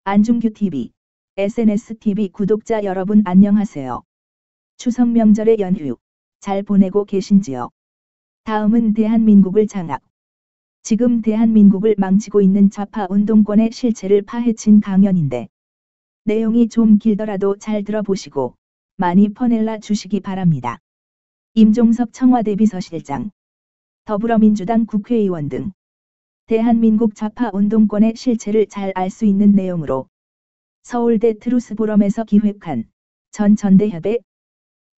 안중규TV, SNSTV 구독자 여러분 안녕하세요. 추석 명절의 연휴 잘 보내고 계신지요? 다음은 대한민국을 장악. 지금 대한민국을 망치고 있는 좌파 운동권의 실체를 파헤친 강연인데 내용이 좀 길더라도 잘 들어보시고 많이 퍼낼라 주시기 바랍니다. 임종석 청와대 비서실장, 더불어민주당 국회의원 등 대한민국 좌파 운동권의 실체를 잘 알 수 있는 내용으로 서울대 트루스포럼에서 기획한 전 전대협의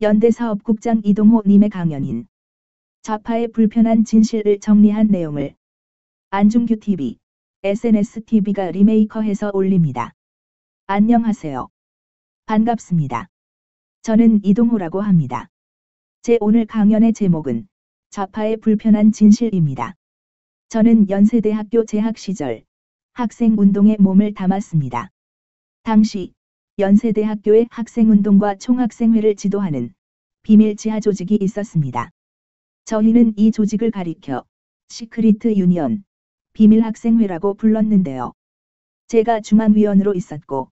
연대사업국장 이동호 님의 강연인 좌파의 불편한 진실을 정리한 내용을 안중규TV, SNSTV가 리메이커해서 올립니다. 안녕하세요. 반갑습니다. 저는 이동호라고 합니다. 제 오늘 강연의 제목은 좌파의 불편한 진실입니다. 저는 연세대학교 재학 시절 학생운동에 몸을 담았습니다. 당시 연세대학교에 학생운동과 총학생회를 지도하는 비밀 지하 조직이 있었습니다. 저희는 이 조직을 가리켜 시크리트 유니언, 비밀학생회라고 불렀는데요. 제가 중앙위원으로 있었고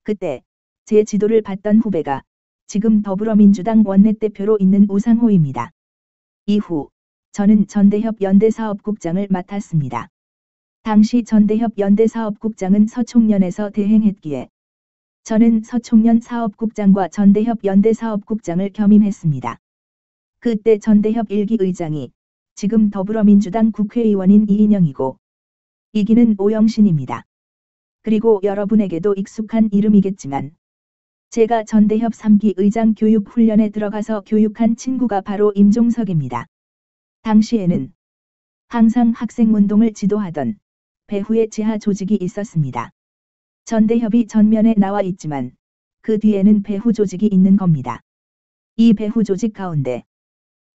그때 제 지도를 받던 후배가 지금 더불어민주당 원내대표로 있는 우상호입니다. 이후 저는 전대협 연대사업국장을 맡았습니다. 당시 전대협 연대사업국장은 서총련에서 대행했기에 저는 서총련 사업국장과 전대협 연대사업국장을 겸임했습니다. 그때 전대협 1기 의장이 지금 더불어민주당 국회의원인 이인영이고 2기는 오영신입니다. 그리고 여러분에게도 익숙한 이름이겠지만 제가 전대협 3기 의장 교육훈련에 들어가서 교육한 친구가 바로 임종석입니다. 당시에는 항상 학생운동을 지도하던 배후의 지하 조직이 있었습니다. 전대협이 전면에 나와 있지만 그 뒤에는 배후 조직이 있는 겁니다. 이 배후 조직 가운데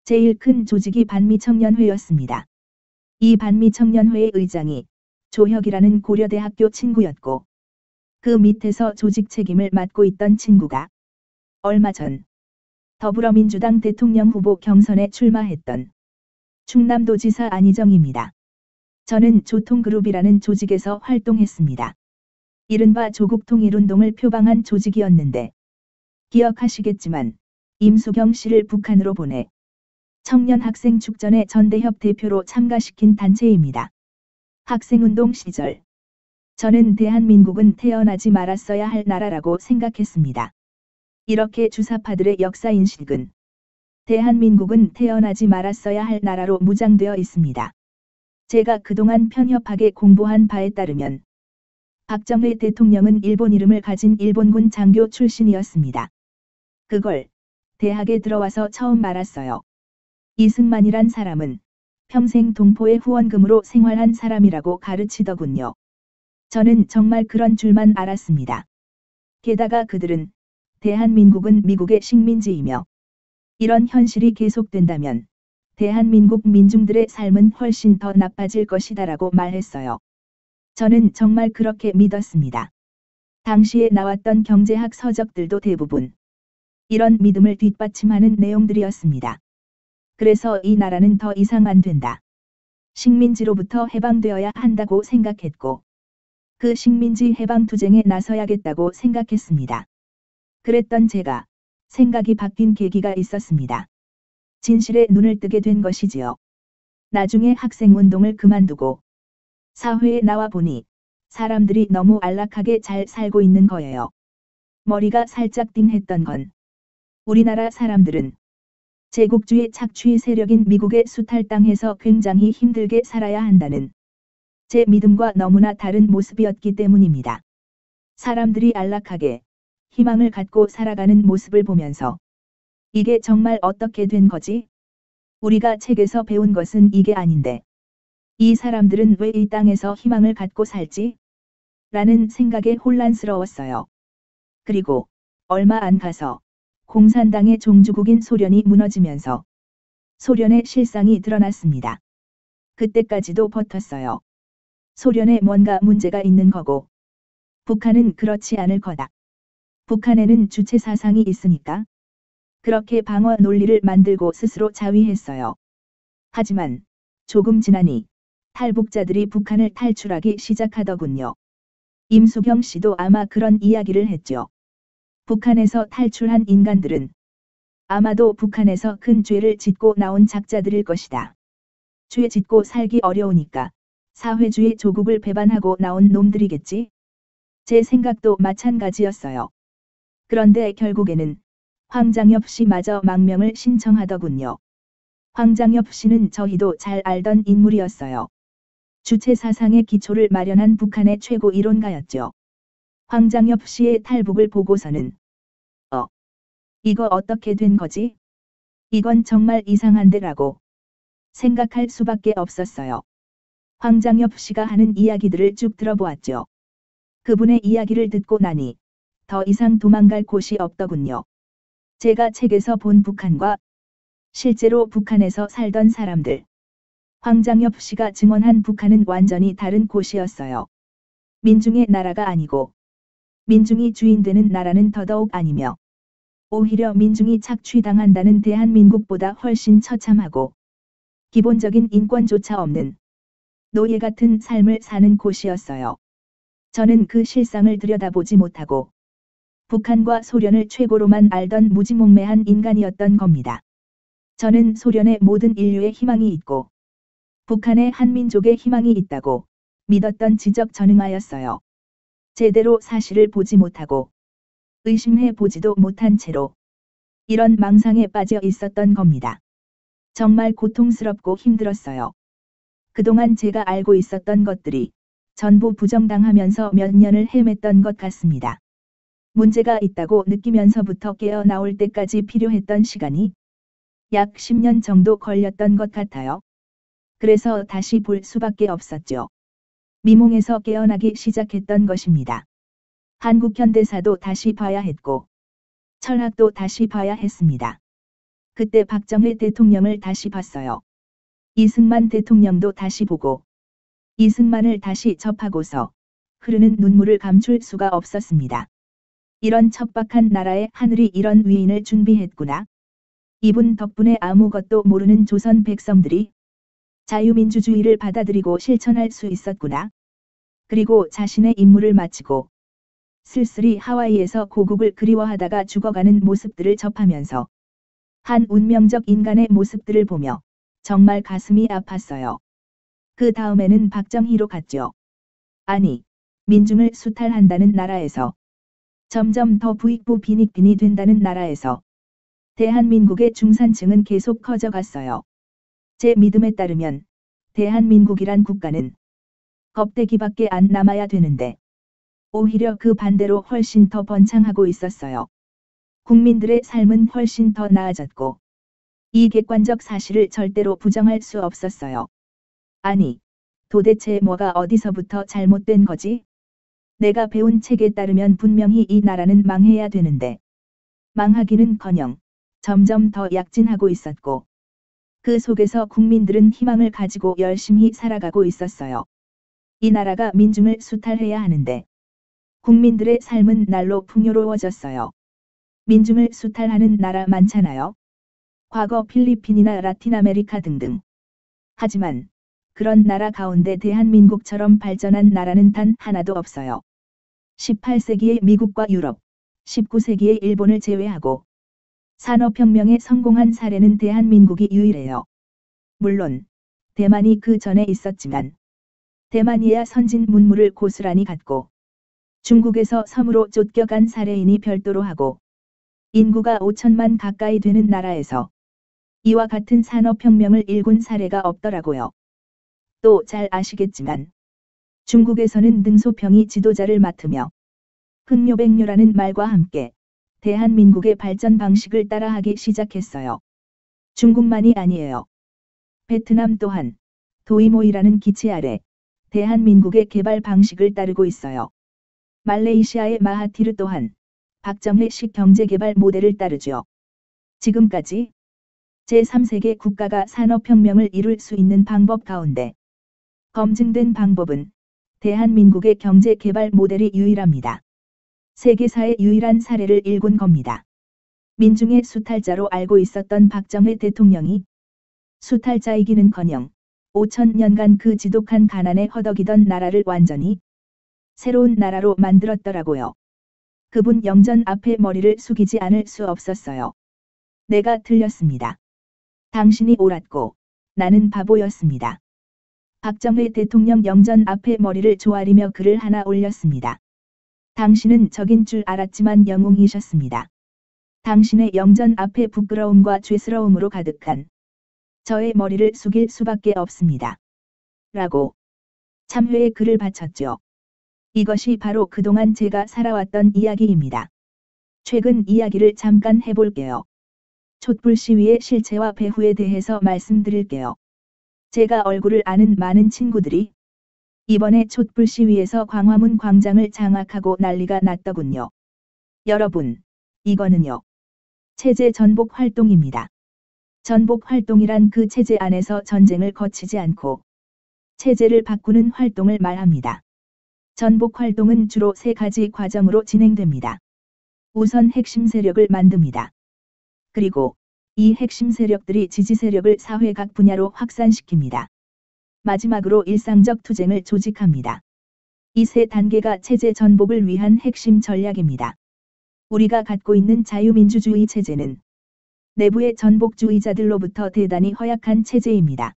제일 큰 조직이 반미청년회였습니다. 이 반미청년회의 의장이 조혁이라는 고려대학교 친구였고 그 밑에서 조직 책임을 맡고 있던 친구가 얼마 전 더불어민주당 대통령 후보 경선에 출마했던 충남도지사 안희정입니다. 저는 조통그룹이라는 조직에서 활동했습니다. 이른바 조국통일운동을 표방한 조직이었는데 기억하시겠지만 임수경 씨를 북한으로 보내 청년 학생 축전에 전대협 대표로 참가시킨 단체입니다. 학생운동 시절 저는 대한민국은 태어나지 말았어야 할 나라라고 생각했습니다. 이렇게 주사파들의 역사인식은 대한민국은 태어나지 말았어야 할 나라로 무장되어 있습니다. 제가 그동안 편협하게 공부한 바에 따르면 박정희 대통령은 일본 이름을 가진 일본군 장교 출신이었습니다. 그걸 대학에 들어와서 처음 알았어요. 이승만이란 사람은 평생 동포의 후원금으로 생활한 사람이라고 가르치더군요. 저는 정말 그런 줄만 알았습니다. 게다가 그들은 대한민국은 미국의 식민지이며 이런 현실이 계속된다면 대한민국 민중들의 삶은 훨씬 더 나빠질 것이다라고 말했어요. 저는 정말 그렇게 믿었습니다. 당시에 나왔던 경제학 서적들도 대부분 이런 믿음을 뒷받침하는 내용들이었습니다. 그래서 이 나라는 더 이상 안 된다. 식민지로부터 해방되어야 한다고 생각했고 그 식민지 해방투쟁에 나서야겠다고 생각했습니다. 그랬던 제가 생각이 바뀐 계기가 있었습니다. 진실에 눈을 뜨게 된 것이지요. 나중에 학생운동을 그만두고 사회에 나와 보니 사람들이 너무 안락하게 잘 살고 있는 거예요. 머리가 살짝 띵했던 건 우리나라 사람들은 제국주의 착취 세력인 미국의 수탈 땅에서 굉장히 힘들게 살아야 한다는 제 믿음과 너무나 다른 모습이었기 때문입니다. 사람들이 안락하게 희망을 갖고 살아가는 모습을 보면서 이게 정말 어떻게 된 거지? 우리가 책에서 배운 것은 이게 아닌데 이 사람들은 왜 이 땅에서 희망을 갖고 살지? 라는 생각에 혼란스러웠어요. 그리고 얼마 안 가서 공산당의 종주국인 소련이 무너지면서 소련의 실상이 드러났습니다. 그때까지도 버텼어요. 소련에 뭔가 문제가 있는 거고 북한은 그렇지 않을 거다. 북한에는 주체 사상이 있으니까 그렇게 방어 논리를 만들고 스스로 자위했어요. 하지만 조금 지나니 탈북자들이 북한을 탈출하기 시작하더군요. 임수경 씨도 아마 그런 이야기를 했죠. 북한에서 탈출한 인간들은 아마도 북한에서 큰 죄를 짓고 나온 작자들일 것이다. 죄 짓고 살기 어려우니까 사회주의 조국을 배반하고 나온 놈들이겠지? 제 생각도 마찬가지였어요. 그런데 결국에는 황장엽 씨마저 망명을 신청하더군요. 황장엽 씨는 저희도 잘 알던 인물이었어요. 주체 사상의 기초를 마련한 북한의 최고 이론가였죠. 황장엽 씨의 탈북을 보고서는 이거 어떻게 된 거지? 이건 정말 이상한데라고 생각할 수밖에 없었어요. 황장엽 씨가 하는 이야기들을 쭉 들어보았죠. 그분의 이야기를 듣고 나니 더 이상 도망갈 곳이 없더군요. 제가 책에서 본 북한과 실제로 북한에서 살던 사람들, 황장엽 씨가 증언한 북한은 완전히 다른 곳이었어요. 민중의 나라가 아니고 민중이 주인되는 나라는 더더욱 아니며 오히려 민중이 착취당한다는 대한민국보다 훨씬 처참하고 기본적인 인권조차 없는 노예 같은 삶을 사는 곳이었어요. 저는 그 실상을 들여다보지 못하고 북한과 소련을 최고로만 알던 무지몽매한 인간이었던 겁니다. 저는 소련의 모든 인류의 희망이 있고 북한의 한민족의 희망이 있다고 믿었던 지적전능하였어요. 제대로 사실을 보지 못하고 의심해 보지도 못한 채로 이런 망상에 빠져 있었던 겁니다. 정말 고통스럽고 힘들었어요. 그동안 제가 알고 있었던 것들이 전부 부정당하면서 몇 년을 헤맸던 것 같습니다. 문제가 있다고 느끼면서부터 깨어나올 때까지 필요했던 시간이 약 10년 정도 걸렸던 것 같아요. 그래서 다시 볼 수밖에 없었죠. 미몽에서 깨어나기 시작했던 것입니다. 한국 현대사도 다시 봐야 했고 철학도 다시 봐야 했습니다. 그때 박정희 대통령을 다시 봤어요. 이승만 대통령도 다시 보고 이승만을 다시 접하고서 흐르는 눈물을 감출 수가 없었습니다. 이런 척박한 나라에 하늘이 이런 위인을 준비했구나. 이분 덕분에 아무것도 모르는 조선 백성들이 자유민주주의를 받아들이고 실천할 수 있었구나. 그리고 자신의 임무를 마치고 쓸쓸히 하와이에서 고국을 그리워하다가 죽어가는 모습들을 접하면서 한 운명적 인간의 모습들을 보며 정말 가슴이 아팠어요. 그 다음에는 박정희로 갔죠. 아니, 민중을 수탈한다는 나라에서 점점 더 부익부 빈익빈이 된다는 나라에서 대한민국의 중산층은 계속 커져갔어요. 제 믿음에 따르면 대한민국이란 국가는 겁대기밖에 안 남아야 되는데 오히려 그 반대로 훨씬 더 번창하고 있었어요. 국민들의 삶은 훨씬 더 나아졌고 이 객관적 사실을 절대로 부정할 수 없었어요. 아니, 도대체 뭐가 어디서부터 잘못된 거지? 내가 배운 책에 따르면 분명히 이 나라는 망해야 되는데 망하기는커녕 점점 더 약진하고 있었고 그 속에서 국민들은 희망을 가지고 열심히 살아가고 있었어요. 이 나라가 민중을 수탈해야 하는데 국민들의 삶은 날로 풍요로워졌어요. 민중을 수탈하는 나라 많잖아요. 과거 필리핀이나 라틴 아메리카 등등. 하지만 그런 나라 가운데 대한민국처럼 발전한 나라는 단 하나도 없어요. 18세기의 미국과 유럽, 19세기의 일본을 제외하고 산업혁명에 성공한 사례는 대한민국이 유일해요. 물론 대만이 그 전에 있었지만 대만이야 선진 문물을 고스란히 갖고 중국에서 섬으로 쫓겨간 사례인이 별도로 하고 인구가 5천만 가까이 되는 나라에서 이와 같은 산업혁명을 일군 사례가 없더라고요. 또 잘 아시겠지만 중국에서는 등소평이 지도자를 맡으며 흥묘백료라는 말과 함께 대한민국의 발전 방식을 따라하기 시작했어요. 중국만이 아니에요. 베트남 또한 도이모이라는 기체 아래 대한민국의 개발 방식을 따르고 있어요. 말레이시아의 마하티르 또한 박정희식 경제개발 모델을 따르죠. 지금까지 제3세계 국가가 산업혁명을 이룰 수 있는 방법 가운데 검증된 방법은 대한민국의 경제개발 모델이 유일합니다. 세계사의 유일한 사례를 일군 겁니다. 민중의 수탈자로 알고 있었던 박정희 대통령이 수탈자이기는커녕 5,000년간 그 지독한 가난에 허덕이던 나라를 완전히 새로운 나라로 만들었더라고요. 그분 영전 앞에 머리를 숙이지 않을 수 없었어요. 내가 틀렸습니다. 당신이 옳았고 나는 바보였습니다. 박정희 대통령 영전 앞에 머리를 조아리며 글을 하나 올렸습니다. 당신은 적인 줄 알았지만 영웅이셨습니다. 당신의 영전 앞에 부끄러움과 죄스러움으로 가득한 저의 머리를 숙일 수밖에 없습니다. 라고 참회의 글을 바쳤죠. 이것이 바로 그동안 제가 살아왔던 이야기입니다. 최근 이야기를 잠깐 해볼게요. 촛불 시위의 실체와 배후에 대해서 말씀드릴게요. 제가 얼굴을 아는 많은 친구들이 이번에 촛불 시위에서 광화문 광장을 장악하고 난리가 났더군요. 여러분, 이거는요. 체제 전복 활동입니다. 전복 활동이란 그 체제 안에서 전쟁을 거치지 않고 체제를 바꾸는 활동을 말합니다. 전복 활동은 주로 3가지 과정으로 진행됩니다. 우선 핵심 세력을 만듭니다. 그리고 이 핵심 세력들이 지지 세력을 사회 각 분야로 확산시킵니다. 마지막으로 일상적 투쟁을 조직합니다. 이 3단계가 체제 전복을 위한 핵심 전략입니다. 우리가 갖고 있는 자유민주주의 체제는 내부의 전복주의자들로부터 대단히 허약한 체제입니다.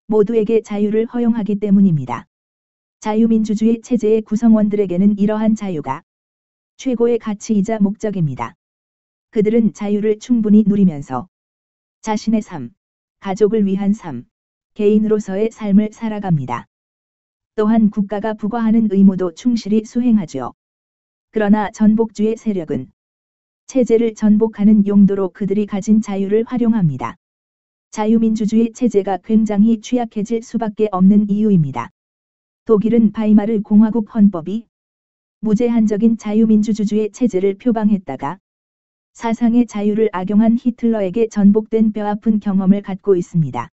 모두에게 자유를 허용하기 때문입니다. 자유민주주의 체제의 구성원들에게는 이러한 자유가 최고의 가치이자 목적입니다. 그들은 자유를 충분히 누리면서 자신의 삶, 가족을 위한 삶, 개인으로서의 삶을 살아갑니다. 또한 국가가 부과하는 의무도 충실히 수행하죠. 그러나 전복주의 세력은 체제를 전복하는 용도로 그들이 가진 자유를 활용합니다. 자유민주주의 체제가 굉장히 취약해질 수밖에 없는 이유입니다. 독일은 바이마르 공화국 헌법이 무제한적인 자유민주주의 체제를 표방했다가 사상의 자유를 악용한 히틀러에게 전복된 뼈아픈 경험을 갖고 있습니다.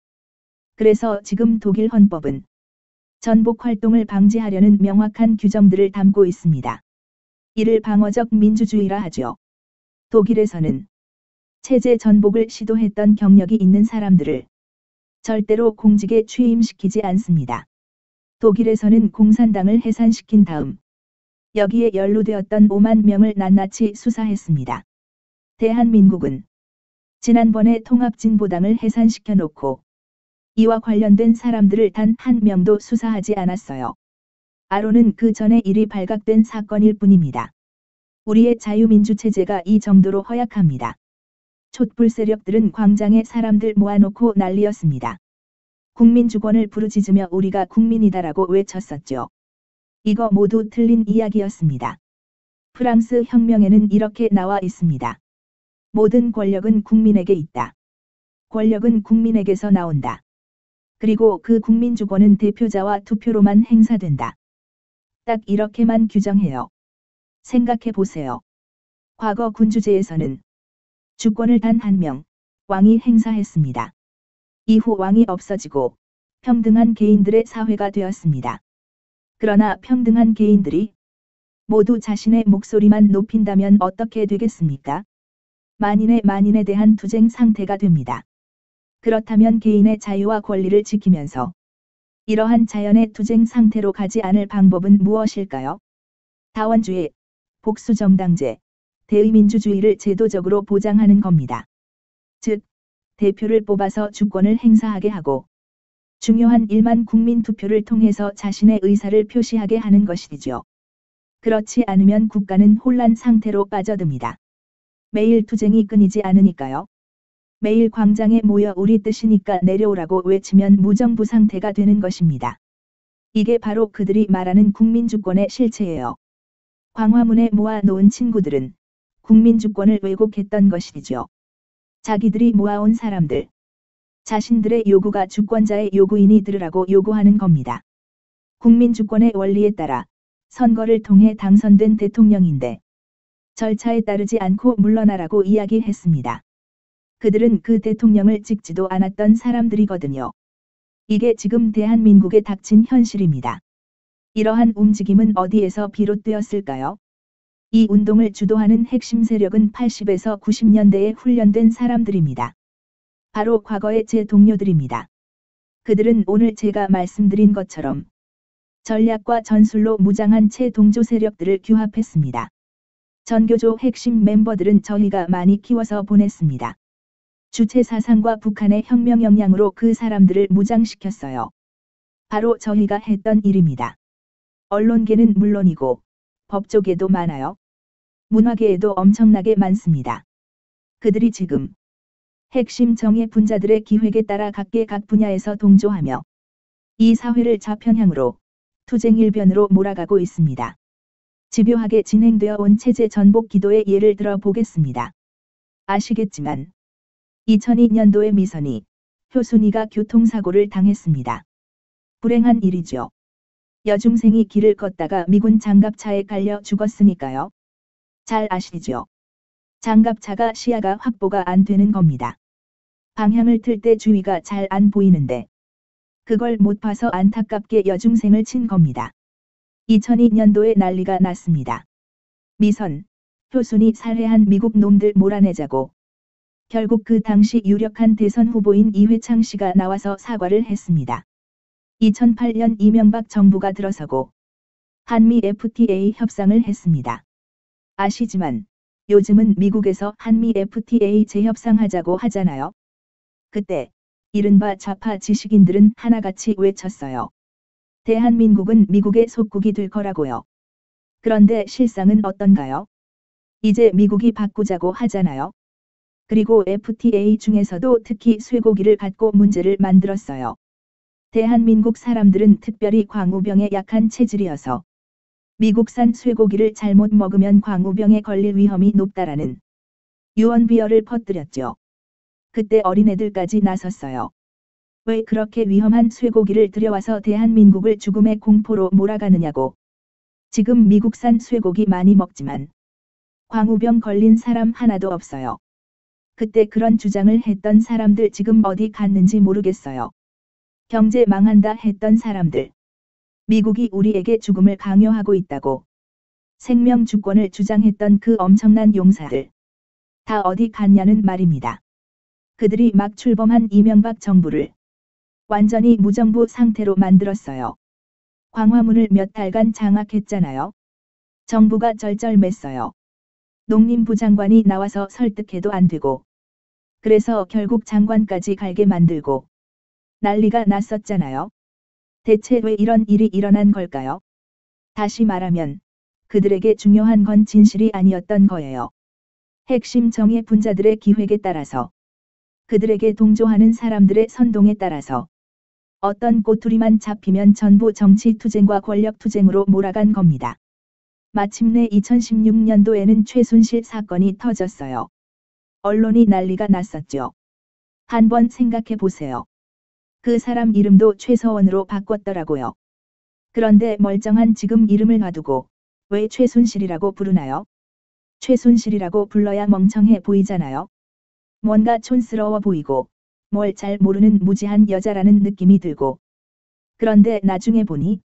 그래서 지금 독일 헌법은 전복 활동을 방지하려는 명확한 규정들을 담고 있습니다. 이를 방어적 민주주의라 하죠. 독일에서는 체제 전복을 시도했던 경력이 있는 사람들을 절대로 공직에 취임시키지 않습니다. 독일에서는 공산당을 해산시킨 다음 여기에 연루되었던 5만 명을 낱낱이 수사했습니다. 대한민국은 지난번에 통합진보당을 해산시켜 놓고 이와 관련된 사람들을 단 한 명도 수사하지 않았어요. 아로는 그 전에 일이 발각된 사건일 뿐입니다. 우리의 자유민주체제가 이 정도로 허약합니다. 촛불 세력들은 광장에 사람들 모아놓고 난리였습니다. 국민주권을 부르짖으며 우리가 국민이다라고 외쳤었죠. 이거 모두 틀린 이야기였습니다. 프랑스 혁명에는 이렇게 나와 있습니다. 모든 권력은 국민에게 있다. 권력은 국민에게서 나온다. 그리고 그 국민주권은 대표자와 투표로만 행사된다. 딱 이렇게만 규정해요. 생각해 보세요. 과거 군주제에서는 주권을 단 한 명, 왕이 행사했습니다. 이후 왕이 없어지고 평등한 개인들의 사회가 되었습니다. 그러나 평등한 개인들이 모두 자신의 목소리만 높인다면 어떻게 되겠습니까? 만인에 대한 투쟁 상태가 됩니다. 그렇다면 개인의 자유와 권리를 지키면서 이러한 자연의 투쟁 상태로 가지 않을 방법은 무엇일까요? 다원주의, 복수정당제, 대의민주주의를 제도적으로 보장하는 겁니다. 즉, 대표를 뽑아서 주권을 행사하게 하고 중요한 1만 국민 투표를 통해서 자신의 의사를 표시하게 하는 것이죠. 그렇지 않으면 국가는 혼란 상태로 빠져듭니다. 매일 투쟁이 끊이지 않으니까요. 매일 광장에 모여 우리 뜻이니까 내려오라고 외치면 무정부 상태가 되는 것입니다. 이게 바로 그들이 말하는 국민주권의 실체예요. 광화문에 모아 놓은 친구들은 국민주권을 왜곡했던 것이죠. 자기들이 모아온 사람들, 자신들의 요구가 주권자의 요구이니 들으라고 요구하는 겁니다. 국민주권의 원리에 따라 선거를 통해 당선된 대통령인데 절차에 따르지 않고 물러나라고 이야기했습니다. 그들은 그 대통령을 찍지도 않았던 사람들이거든요. 이게 지금 대한민국에 닥친 현실입니다. 이러한 움직임은 어디에서 비롯되었을까요? 이 운동을 주도하는 핵심 세력은 80에서 90년대에 훈련된 사람들입니다. 바로 과거의 제 동료들입니다. 그들은 오늘 제가 말씀드린 것처럼 전략과 전술로 무장한 채 동조 세력들을 규합했습니다. 전교조 핵심 멤버들은 저희가 많이 키워서 보냈습니다. 주체 사상과 북한의 혁명 역량으로 그 사람들을 무장시켰어요. 바로 저희가 했던 일입니다. 언론계는 물론이고 법조계도 많아요. 문화계에도 엄청나게 많습니다. 그들이 지금 핵심 정예 분자들의 기획에 따라 각계 각 분야에서 동조하며 이 사회를 좌편향으로 투쟁 일변으로 몰아가고 있습니다. 집요하게 진행되어 온 체제 전복 기도의 예를 들어 보겠습니다. 아시겠지만 2002년도에 미선이, 효순이가 교통사고를 당했습니다. 불행한 일이죠. 여중생이 길을 걷다가 미군 장갑차에 깔려 죽었으니까요. 잘 아시죠? 장갑차가 시야가 확보가 안 되는 겁니다. 방향을 틀 때 주위가 잘 안 보이는데 그걸 못 봐서 안타깝게 여중생을 친 겁니다. 2002년도에 난리가 났습니다. 미선, 효순이 살해한 미국 놈들 몰아내자고 결국 그 당시 유력한 대선 후보인 이회창 씨가 나와서 사과를 했습니다. 2008년 이명박 정부가 들어서고 한미 FTA 협상을 했습니다. 아시지만 요즘은 미국에서 한미 FTA 재협상하자고 하잖아요. 그때 이른바 좌파 지식인들은 하나같이 외쳤어요. 대한민국은 미국의 속국이 될 거라고요. 그런데 실상은 어떤가요? 이제 미국이 바꾸자고 하잖아요. 그리고 FTA 중에서도 특히 쇠고기를 갖고 문제를 만들었어요. 대한민국 사람들은 특별히 광우병에 약한 체질이어서 미국산 쇠고기를 잘못 먹으면 광우병에 걸릴 위험이 높다라는 유언비어를 퍼뜨렸죠. 그때 어린애들까지 나섰어요. 왜 그렇게 위험한 쇠고기를 들여와서 대한민국을 죽음의 공포로 몰아가느냐고. 지금 미국산 쇠고기 많이 먹지만 광우병 걸린 사람 하나도 없어요. 그때 그런 주장을 했던 사람들 지금 어디 갔는지 모르겠어요. 경제 망한다 했던 사람들. 미국이 우리에게 죽음을 강요하고 있다고 생명 주권을 주장했던 그 엄청난 용사들. 다 어디 갔냐는 말입니다. 그들이 막 출범한 이명박 정부를 완전히 무정부 상태로 만들었어요. 광화문을 몇 달간 장악했잖아요. 정부가 절절맸어요. 농림부 장관이 나와서 설득해도 안 되고 그래서 결국 장관까지 갈게 만들고 난리가 났었잖아요. 대체 왜 이런 일이 일어난 걸까요? 다시 말하면 그들에게 중요한 건 진실이 아니었던 거예요. 핵심 정예 분자들의 기획에 따라서 그들에게 동조하는 사람들의 선동에 따라서 어떤 꼬투리만 잡히면 전부 정치 투쟁과 권력 투쟁으로 몰아간 겁니다. 마침내 2016년도에는 최순실 사건이 터졌어요. 언론이 난리가 났었죠. 한번 생각해 보세요. 그 사람 이름도 최서원으로 바꿨더라고요. 그런데 멀쩡한 지금 이름을 놔두고 왜 최순실이라고 부르나요? 최순실이라고 불러야 멍청해 보이잖아요. 뭔가 촌스러워 보이고 뭘 잘 모르는 무지한 여자라는 느낌이 들고. 그런데 나중에 보니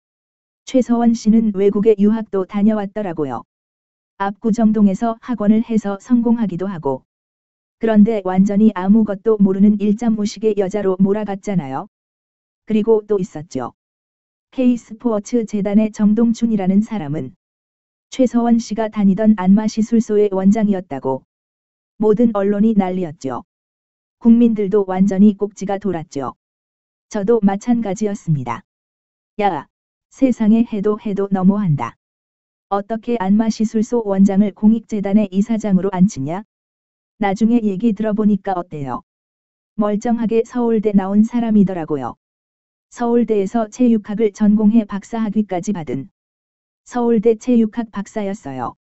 최서원 씨는 외국에 유학도 다녀왔더라고요. 압구정동에서 학원을 해서 성공하기도 하고. 그런데 완전히 아무것도 모르는 일자무식의 여자로 몰아갔잖아요. 그리고 또 있었죠. K스포츠 재단의 정동춘이라는 사람은 최서원 씨가 다니던 안마시술소의 원장이었다고. 모든 언론이 난리였죠. 국민들도 완전히 꼭지가 돌았죠. 저도 마찬가지였습니다. 야, 세상에 해도 너무한다. 어떻게 안마시술소 원장을 공익재단의 이사장으로 앉히냐? 나중에 얘기 들어보니까 어때요? 멀쩡하게 서울대 나온 사람이더라고요. 서울대에서 체육학을 전공해 박사학위까지 받은 서울대 체육학 박사였어요.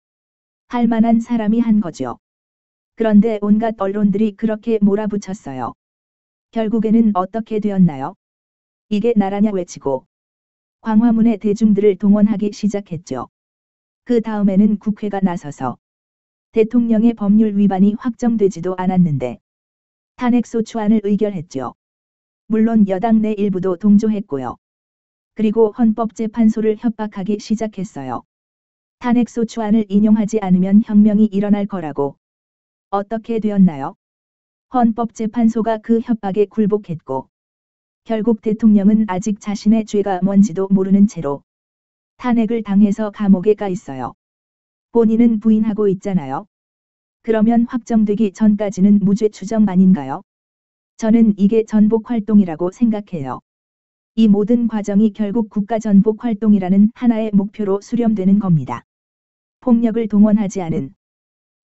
할 만한 사람이 한 거죠. 그런데 온갖 언론들이 그렇게 몰아붙였어요. 결국에는 어떻게 되었나요? 이게 나라냐 외치고 광화문에 대중들을 동원하기 시작했죠. 그 다음에는 국회가 나서서 대통령의 법률 위반이 확정되지도 않았는데 탄핵소추안을 의결했죠. 물론 여당 내 일부도 동조했고요. 그리고 헌법재판소를 협박하기 시작했어요. 탄핵소추안을 인용하지 않으면 혁명이 일어날 거라고. 어떻게 되었나요? 헌법재판소가 그 협박에 굴복했고 결국 대통령은 아직 자신의 죄가 뭔지도 모르는 채로 탄핵을 당해서 감옥에 가 있어요. 본인은 부인하고 있잖아요. 그러면 확정되기 전까지는 무죄 추정 아닌가요? 저는 이게 전복 활동이라고 생각해요. 이 모든 과정이 결국 국가 전복 활동이라는 하나의 목표로 수렴되는 겁니다. 폭력을 동원하지 않은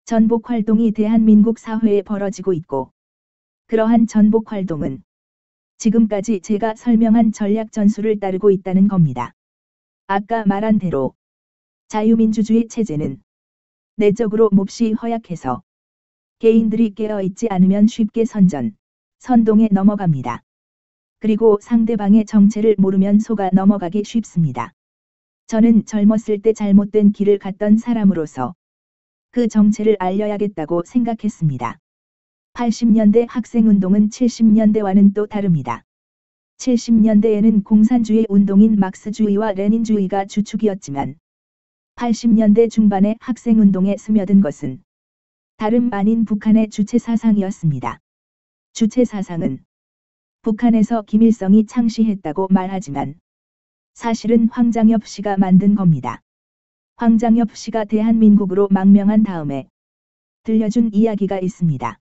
전복 활동이 대한민국 사회에 벌어지고 있고, 그러한 전복 활동은 지금까지 제가 설명한 전략 전술을 따르고 있다는 겁니다. 아까 말한 대로 자유민주주의 체제는 내적으로 몹시 허약해서 개인들이 깨어있지 않으면 쉽게 선동에 넘어갑니다. 그리고 상대방의 정체를 모르면 속아 넘어가기 쉽습니다. 저는 젊었을 때 잘못된 길을 갔던 사람으로서 그 정체를 알려야겠다고 생각했습니다. 80년대 학생운동은 70년대와는 또 다릅니다. 70년대에는 공산주의 운동인 막스주의와 레닌주의가 주축이었지만 80년대 중반에 학생운동에 스며든 것은 다름 아닌 북한의 주체사상이었습니다. 주체사상은 북한에서 김일성이 창시했다고 말하지만 사실은 황장엽 씨가 만든 겁니다. 황장엽 씨가 대한민국으로 망명한 다음에 들려준 이야기가 있습니다.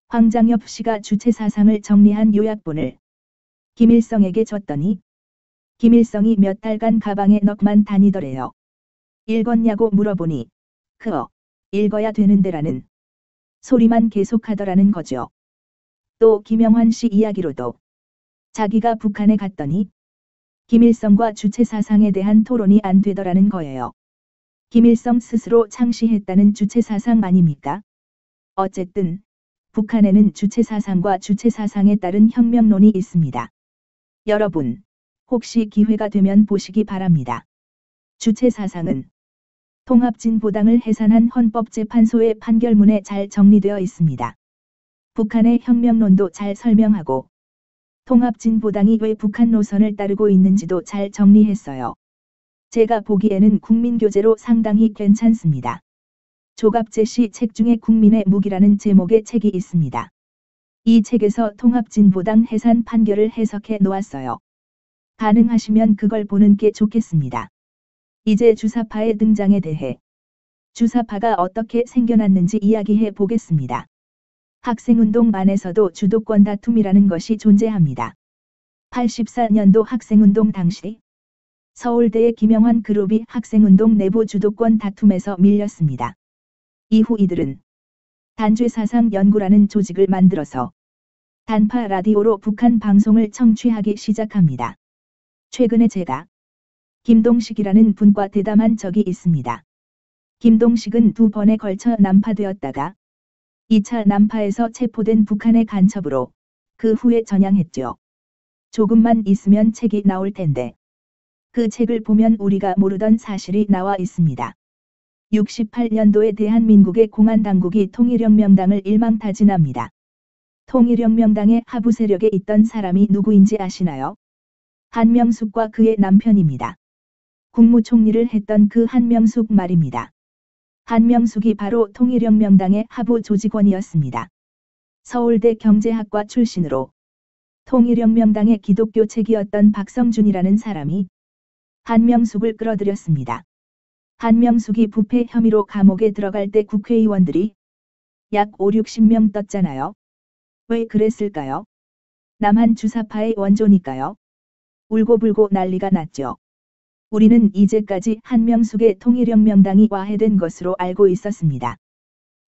황장엽 씨가 주체사상을 정리한 요약본을 김일성에게 줬더니 김일성이 몇 달간 가방에 넣고만 다니더래요. 읽었냐고 물어보니 읽어야 되는데라는 소리만 계속하더라는 거죠. 또 김영환 씨 이야기로도 자기가 북한에 갔더니 김일성과 주체사상에 대한 토론이 안 되더라는 거예요. 김일성 스스로 창시했다는 주체사상 아닙니까? 어쨌든 북한에는 주체사상과 주체사상에 따른 혁명론이 있습니다. 여러분, 혹시 기회가 되면 보시기 바랍니다. 주체사상은 통합진보당을 해산한 헌법재판소의 판결문에 잘 정리되어 있습니다. 북한의 혁명론도 잘 설명하고 통합진보당이 왜 북한 노선을 따르고 있는지도 잘 정리했어요. 제가 보기에는 국민교재로 상당히 괜찮습니다. 조갑재 씨 책 중에 국민의 무기라는 제목의 책이 있습니다. 이 책에서 통합진보당 해산 판결을 해석해 놓았어요. 가능하시면 그걸 보는 게 좋겠습니다. 이제 주사파의 등장에 대해 주사파가 어떻게 생겨났는지 이야기해 보겠습니다. 학생운동 안에서도 주도권 다툼이라는 것이 존재합니다. 84년도 학생운동 당시 서울대의 김영환 그룹이 학생운동 내부 주도권 다툼에서 밀렸습니다. 이후 이들은 단죄사상 연구라는 조직을 만들어서 단파 라디오로 북한 방송을 청취하기 시작합니다. 최근에 제가 김동식이라는 분과 대담한 적이 있습니다. 김동식은 2번에 걸쳐 난파되었다가 2차 난파에서 체포된 북한의 간첩으로 그 후에 전향했죠. 조금만 있으면 책이 나올 텐데 그 책을 보면 우리가 모르던 사실이 나와 있습니다. 68년도에 대한민국의 공안당국이 통일혁명당을 일망타진합니다. 통일혁명당의 하부 세력에 있던 사람이 누구인지 아시나요? 한명숙과 그의 남편입니다. 국무총리를 했던 그 한명숙 말입니다. 한명숙이 바로 통일혁명당의 하부 조직원이었습니다. 서울대 경제학과 출신으로 통일혁명당의 기독교 책이었던 박성준이라는 사람이 한명숙을 끌어들였습니다. 한명숙이 부패 혐의로 감옥에 들어갈 때 국회의원들이 약 5-60명 떴잖아요. 왜 그랬을까요? 남한 주사파의 원조니까요. 울고불고 난리가 났죠. 우리는 이제까지 한명숙의 통일혁명당이 와해된 것으로 알고 있었습니다.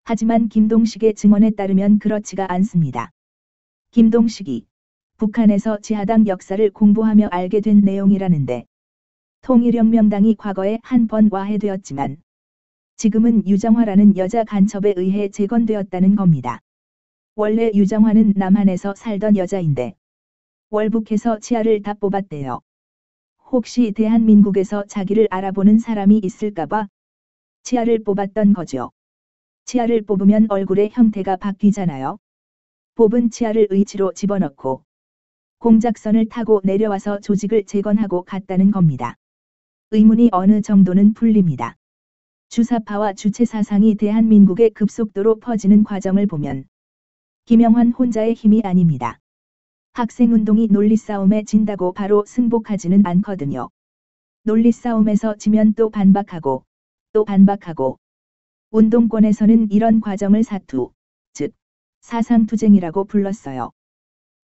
하지만 김동식의 증언에 따르면 그렇지가 않습니다. 김동식이 북한에서 지하당 역사를 공부하며 알게 된 내용이라는데 통일혁명당이 과거에 한 번 와해되었지만 지금은 유정화라는 여자 간첩에 의해 재건되었다는 겁니다. 원래 유정화는 남한에서 살던 여자인데 월북해서 치아를 다 뽑았대요. 혹시 대한민국에서 자기를 알아보는 사람이 있을까봐 치아를 뽑았던 거죠. 치아를 뽑으면 얼굴의 형태가 바뀌잖아요. 뽑은 치아를 의치로 집어넣고 공작선을 타고 내려와서 조직을 재건하고 갔다는 겁니다. 의문이 어느 정도는 풀립니다. 주사파와 주체사상이 대한민국에 급속도로 퍼지는 과정을 보면 김영환 혼자의 힘이 아닙니다. 학생운동이 논리싸움에 진다고 바로 승복하지는 않거든요. 논리 싸움에서 지면 또 반박하고, 또 반박하고. 운동권에서는 이런 과정을 사투, 즉, 사상투쟁이라고 불렀어요.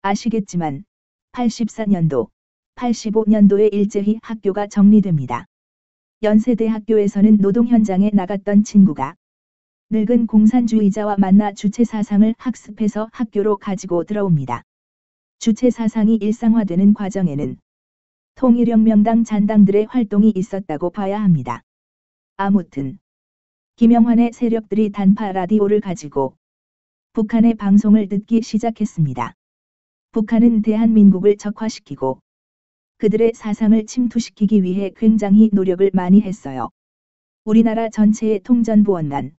아시겠지만, 84년도, 85년도에 일제히 학교가 정리됩니다. 연세대학교에서는 노동 현장에 나갔던 친구가 늙은 공산주의자와 만나 주체 사상을 학습해서 학교로 가지고 들어옵니다. 주체 사상이 일상화되는 과정에는 통일혁명당 잔당들의 활동이 있었다고 봐야 합니다. 아무튼 김영환의 세력들이 단파 라디오를 가지고 북한의 방송을 듣기 시작했습니다. 북한은 대한민국을 적화시키고 그들의 사상을 침투시키기 위해 굉장히 노력을 많이 했어요. 우리나라 전체의 통전부원만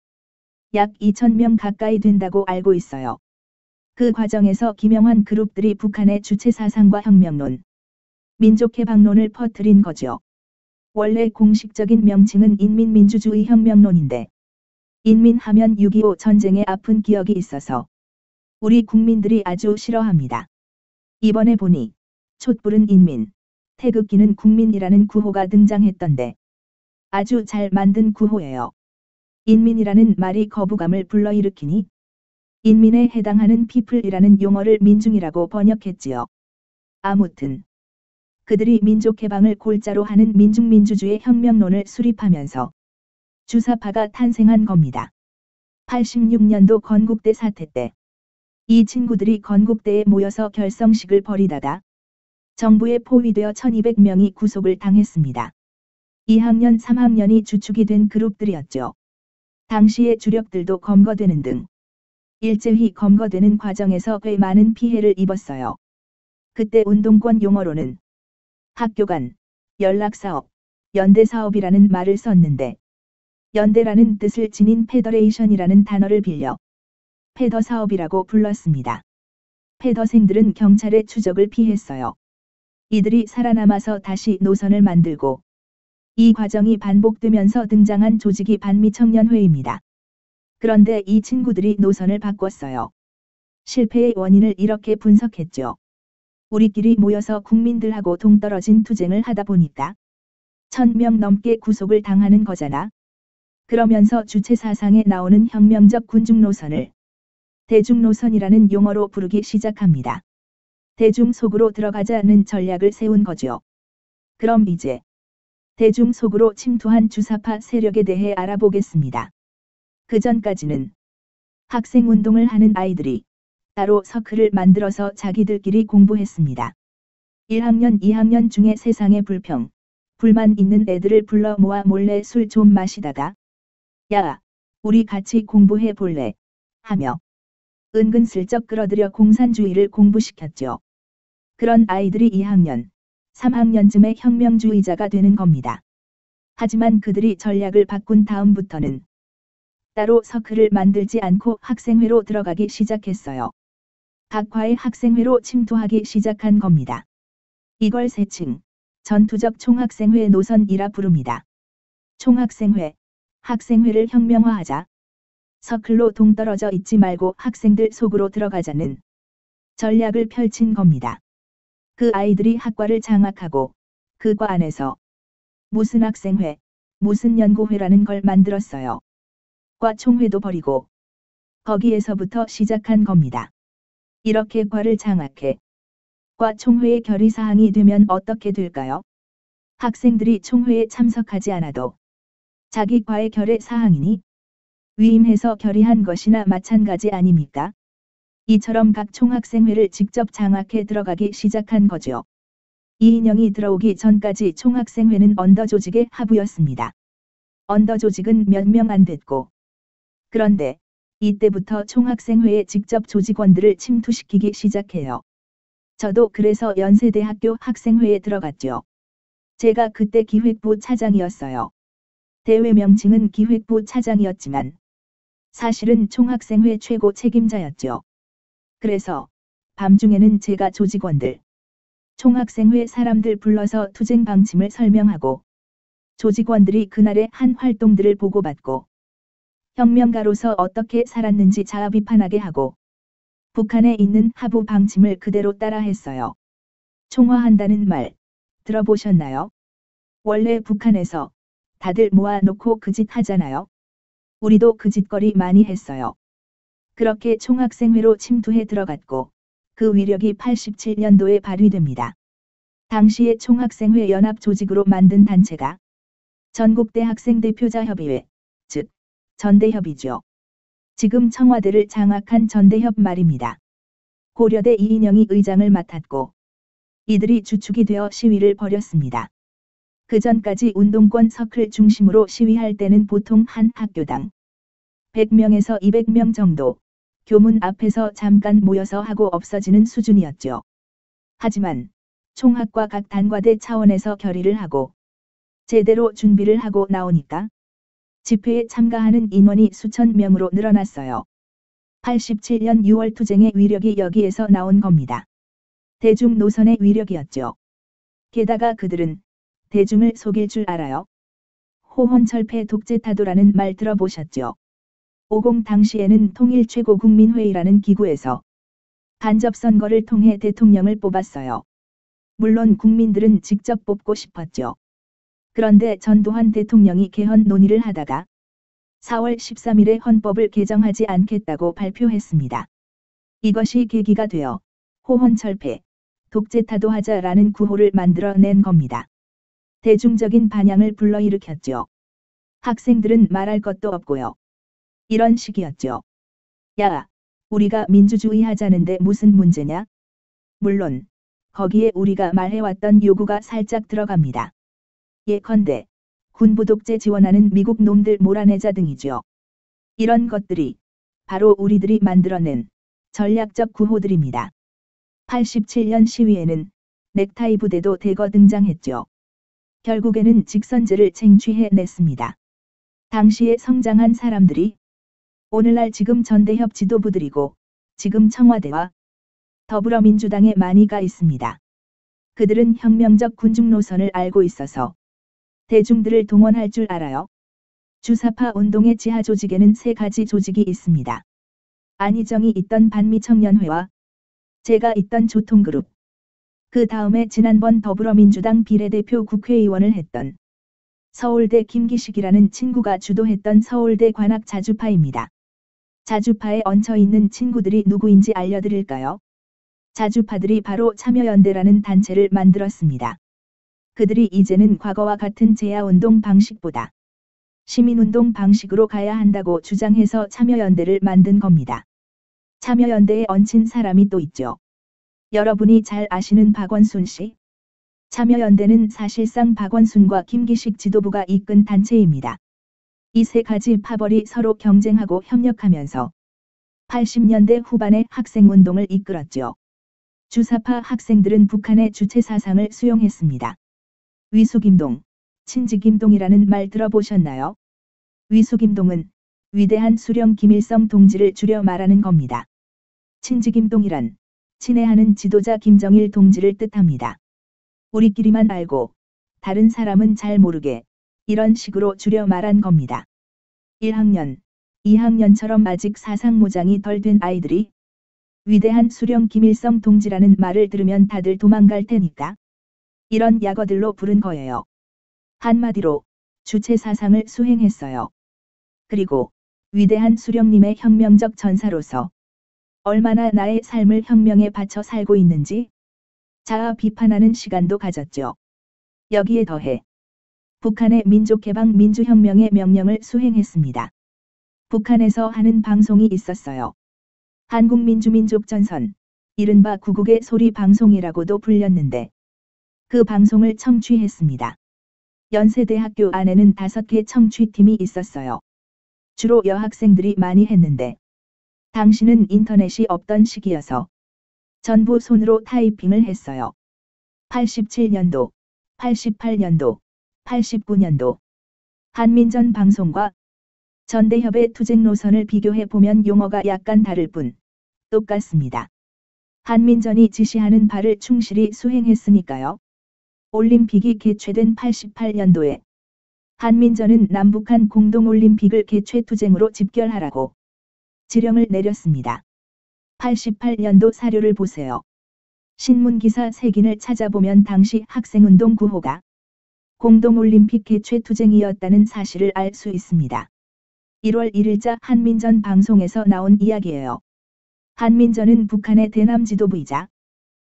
약 2,000명 가까이 된다고 알고 있어요. 그 과정에서 김영환 그룹들이 북한의 주체 사상과 혁명론, 민족해방론을 퍼뜨린 거죠. 원래 공식적인 명칭은 인민민주주의 혁명론인데 인민하면 6.25 전쟁의 아픈 기억이 있어서 우리 국민들이 아주 싫어합니다. 이번에 보니 촛불은 인민, 태극기는 국민이라는 구호가 등장했던데 아주 잘 만든 구호예요. 인민이라는 말이 거부감을 불러일으키니 인민에 해당하는 people이라는 용어를 민중이라고 번역했지요. 아무튼 그들이 민족해방을 골자로 하는 민중민주주의 혁명론을 수립하면서 주사파가 탄생한 겁니다. 86년도 건국대 사태 때 이 친구들이 건국대에 모여서 결성식을 벌이다가 정부에 포위되어 1200명이 구속을 당했습니다. 2학년 3학년이 주축이 된 그룹들이었죠. 당시의 주력들도 검거되는 등 일제히 검거되는 과정에서 꽤 많은 피해를 입었어요. 그때 운동권 용어로는 학교 간 연락사업, 연대사업이라는 말을 썼는데 연대라는 뜻을 지닌 페더레이션이라는 단어를 빌려 페더 사업이라고 불렀습니다. 페더생들은 경찰의 추적을 피했어요. 이들이 살아남아서 다시 노선을 만들고 이 과정이 반복되면서 등장한 조직이 반미청년회입니다. 그런데 이 친구들이 노선을 바꿨어요. 실패의 원인을 이렇게 분석했죠. 우리끼리 모여서 국민들하고 동떨어진 투쟁을 하다 보니까 1,000명 넘게 구속을 당하는 거잖아. 그러면서 주체 사상에 나오는 혁명적 군중 노선을 대중노선이라는 용어로 부르기 시작합니다. 대중 속으로 들어가자는 전략을 세운 거죠. 그럼 이제 대중 속으로 침투한 주사파 세력에 대해 알아보겠습니다. 그 전까지는 학생운동을 하는 아이들이 따로 서클을 만들어서 자기들끼리 공부했습니다. 1학년 2학년 중에 세상에 불만 있는 애들을 불러 모아 몰래 술 좀 마시다가 야, 우리 같이 공부해 볼래? 하며 은근슬쩍 끌어들여 공산주의를 공부시켰죠. 그런 아이들이 2학년, 3학년쯤에 혁명주의자가 되는 겁니다. 하지만 그들이 전략을 바꾼 다음부터는 따로 서클을 만들지 않고 학생회로 들어가기 시작했어요. 각 과의 학생회로 침투하기 시작한 겁니다. 이걸 세칭, 전투적 총학생회 노선이라 부릅니다. 총학생회, 학생회를 혁명화하자. 서클로 동떨어져 있지 말고 학생들 속으로 들어가자는 전략을 펼친 겁니다. 그 아이들이 학과를 장악하고 그 과 안에서 무슨 학생회, 무슨 연구회라는 걸 만들었어요. 과 총회도 버리고 거기에서부터 시작한 겁니다. 이렇게 과를 장악해 과 총회의 결의사항이 되면 어떻게 될까요? 학생들이 총회에 참석하지 않아도 자기 과의 결의 사항이니 위임해서 결의한 것이나 마찬가지 아닙니까? 이처럼 각 총학생회를 직접 장악해 들어가기 시작한 거죠. 이인영이 들어오기 전까지 총학생회는 언더조직의 하부였습니다. 언더조직은 몇 명 안 됐고 그런데 이때부터 총학생회에 직접 조직원들을 침투시키기 시작해요. 저도 그래서 연세대학교 학생회에 들어갔죠. 제가 그때 기획부 차장이었어요. 대회 명칭은 기획부 차장이었지만 사실은 총학생회 최고 책임자였죠. 그래서 밤중에는 제가 조직원들, 총학생회 사람들 불러서 투쟁 방침을 설명하고 조직원들이 그날의 한 활동들을 보고받고 혁명가로서 어떻게 살았는지 자아 비판하게 하고 북한에 있는 하부 방침을 그대로 따라했어요. 총화한다는 말 들어보셨나요? 원래 북한에서 다들 모아놓고 그 짓 하잖아요. 우리도 그 짓거리 많이 했어요. 그렇게 총학생회로 침투해 들어갔고 그 위력이 87년도에 발휘됩니다. 당시의 총학생회 연합 조직으로 만든 단체가 전국대학생대표자협의회, 즉 전대협이죠. 지금 청와대를 장악한 전대협 말입니다. 고려대 이인영이 의장을 맡았고 이들이 주축이 되어 시위를 벌였습니다. 그 전까지 운동권 서클 중심으로 시위할 때는 보통 한 학교당 100명에서 200명 정도 교문 앞에서 잠깐 모여서 하고 없어지는 수준이었죠. 하지만 총학과 각 단과대 차원에서 결의를 하고 제대로 준비를 하고 나오니까 집회에 참가하는 인원이 수천 명으로 늘어났어요. 87년 6월 투쟁의 위력이 여기에서 나온 겁니다. 대중 노선의 위력이었죠. 게다가 그들은 대중을 속일 줄 알아요. 호헌철폐 독재타도라는 말 들어보셨죠? 50 당시에는 통일최고국민회의라는 기구에서 간접선거를 통해 대통령을 뽑았어요. 물론 국민들은 직접 뽑고 싶었죠. 그런데 전두환 대통령이 개헌 논의를 하다가 4월 13일에 헌법을 개정하지 않겠다고 발표했습니다. 이것이 계기가 되어 호헌철폐, 독재타도하자라는 구호를 만들어낸 겁니다. 대중적인 반향을 불러일으켰죠. 학생들은 말할 것도 없고요. 이런 식이었죠. 야, 우리가 민주주의 하자는데 무슨 문제냐? 물론 거기에 우리가 말해왔던 요구가 살짝 들어갑니다. 예컨대 군부독재 지원하는 미국 놈들 몰아내자 등이죠. 이런 것들이 바로 우리들이 만들어낸 전략적 구호들입니다. 87년 시위에는 넥타이 부대도 대거 등장했죠. 결국에는 직선제를 쟁취해냈습니다. 당시에 성장한 사람들이 오늘날 지금 전대협 지도부들이고 지금 청와대와 더불어민주당에 많이 가 있습니다. 그들은 혁명적 군중 노선을 알고 있어서 대중들을 동원할 줄 알아요. 주사파 운동의 지하 조직에는 세 가지 조직이 있습니다. 안희정이 있던 반미청년회와 제가 있던 조통그룹, 그 다음에 지난번 더불어민주당 비례대표 국회의원을 했던 서울대 김기식이라는 친구가 주도했던 서울대 관악 자주파입니다. 자주파에 얹혀있는 친구들이 누구인지 알려드릴까요? 자주파들이 바로 참여연대라는 단체를 만들었습니다. 그들이 이제는 과거와 같은 제야운동 방식보다 시민운동 방식으로 가야 한다고 주장해서 참여연대를 만든 겁니다. 참여연대에 얹힌 사람이 또 있죠. 여러분이 잘 아시는 박원순 씨. 참여연대는 사실상 박원순과 김기식 지도부가 이끈 단체입니다. 이 세 가지 파벌이 서로 경쟁하고 협력하면서 80년대 후반에 학생운동을 이끌었죠. 주사파 학생들은 북한의 주체 사상을 수용했습니다. 위수김동, 친지김동이라는 말 들어보셨나요? 위수김동은 위대한 수령 김일성 동지를 줄여 말하는 겁니다. 친지김동이란 친애하는 지도자 김정일 동지를 뜻합니다. 우리끼리만 알고 다른 사람은 잘 모르게 이런 식으로 줄여 말한 겁니다. 1학년, 2학년처럼 아직 사상 모장이 덜 된 아이들이 위대한 수령 김일성 동지라는 말을 들으면 다들 도망갈 테니까 이런 약어들로 부른 거예요. 한마디로 주체 사상을 수행했어요. 그리고 위대한 수령님의 혁명적 전사로서 얼마나 나의 삶을 혁명에 바쳐 살고 있는지 자아 비판하는 시간도 가졌죠. 여기에 더해 북한의 민족해방 민주혁명의 명령을 수행했습니다. 북한에서 하는 방송이 있었어요. 한국민주민족전선, 이른바 구국의 소리 방송이라고도 불렸는데 그 방송을 청취했습니다. 연세대학교 안에는 5개 청취팀이 있었어요. 주로 여학생들이 많이 했는데 당시는 인터넷이 없던 시기여서 전부 손으로 타이핑을 했어요. 87년도, 88년도, 89년도 한민전 방송과 전대협의 투쟁 노선을 비교해 보면 용어가 약간 다를 뿐 똑같습니다. 한민전이 지시하는 바를 충실히 수행했으니까요. 올림픽이 개최된 88년도에 한민전은 남북한 공동올림픽을 개최투쟁으로 집결하라고 지령을 내렸습니다. 88년도 사료를 보세요. 신문기사 3긴을 찾아보면 당시 학생운동 구호가 공동올림픽 개최 투쟁이었다는 사실을 알 수 있습니다. 1월 1일자 한민전 방송에서 나온 이야기예요. 한민전은 북한의 대남 지도부이자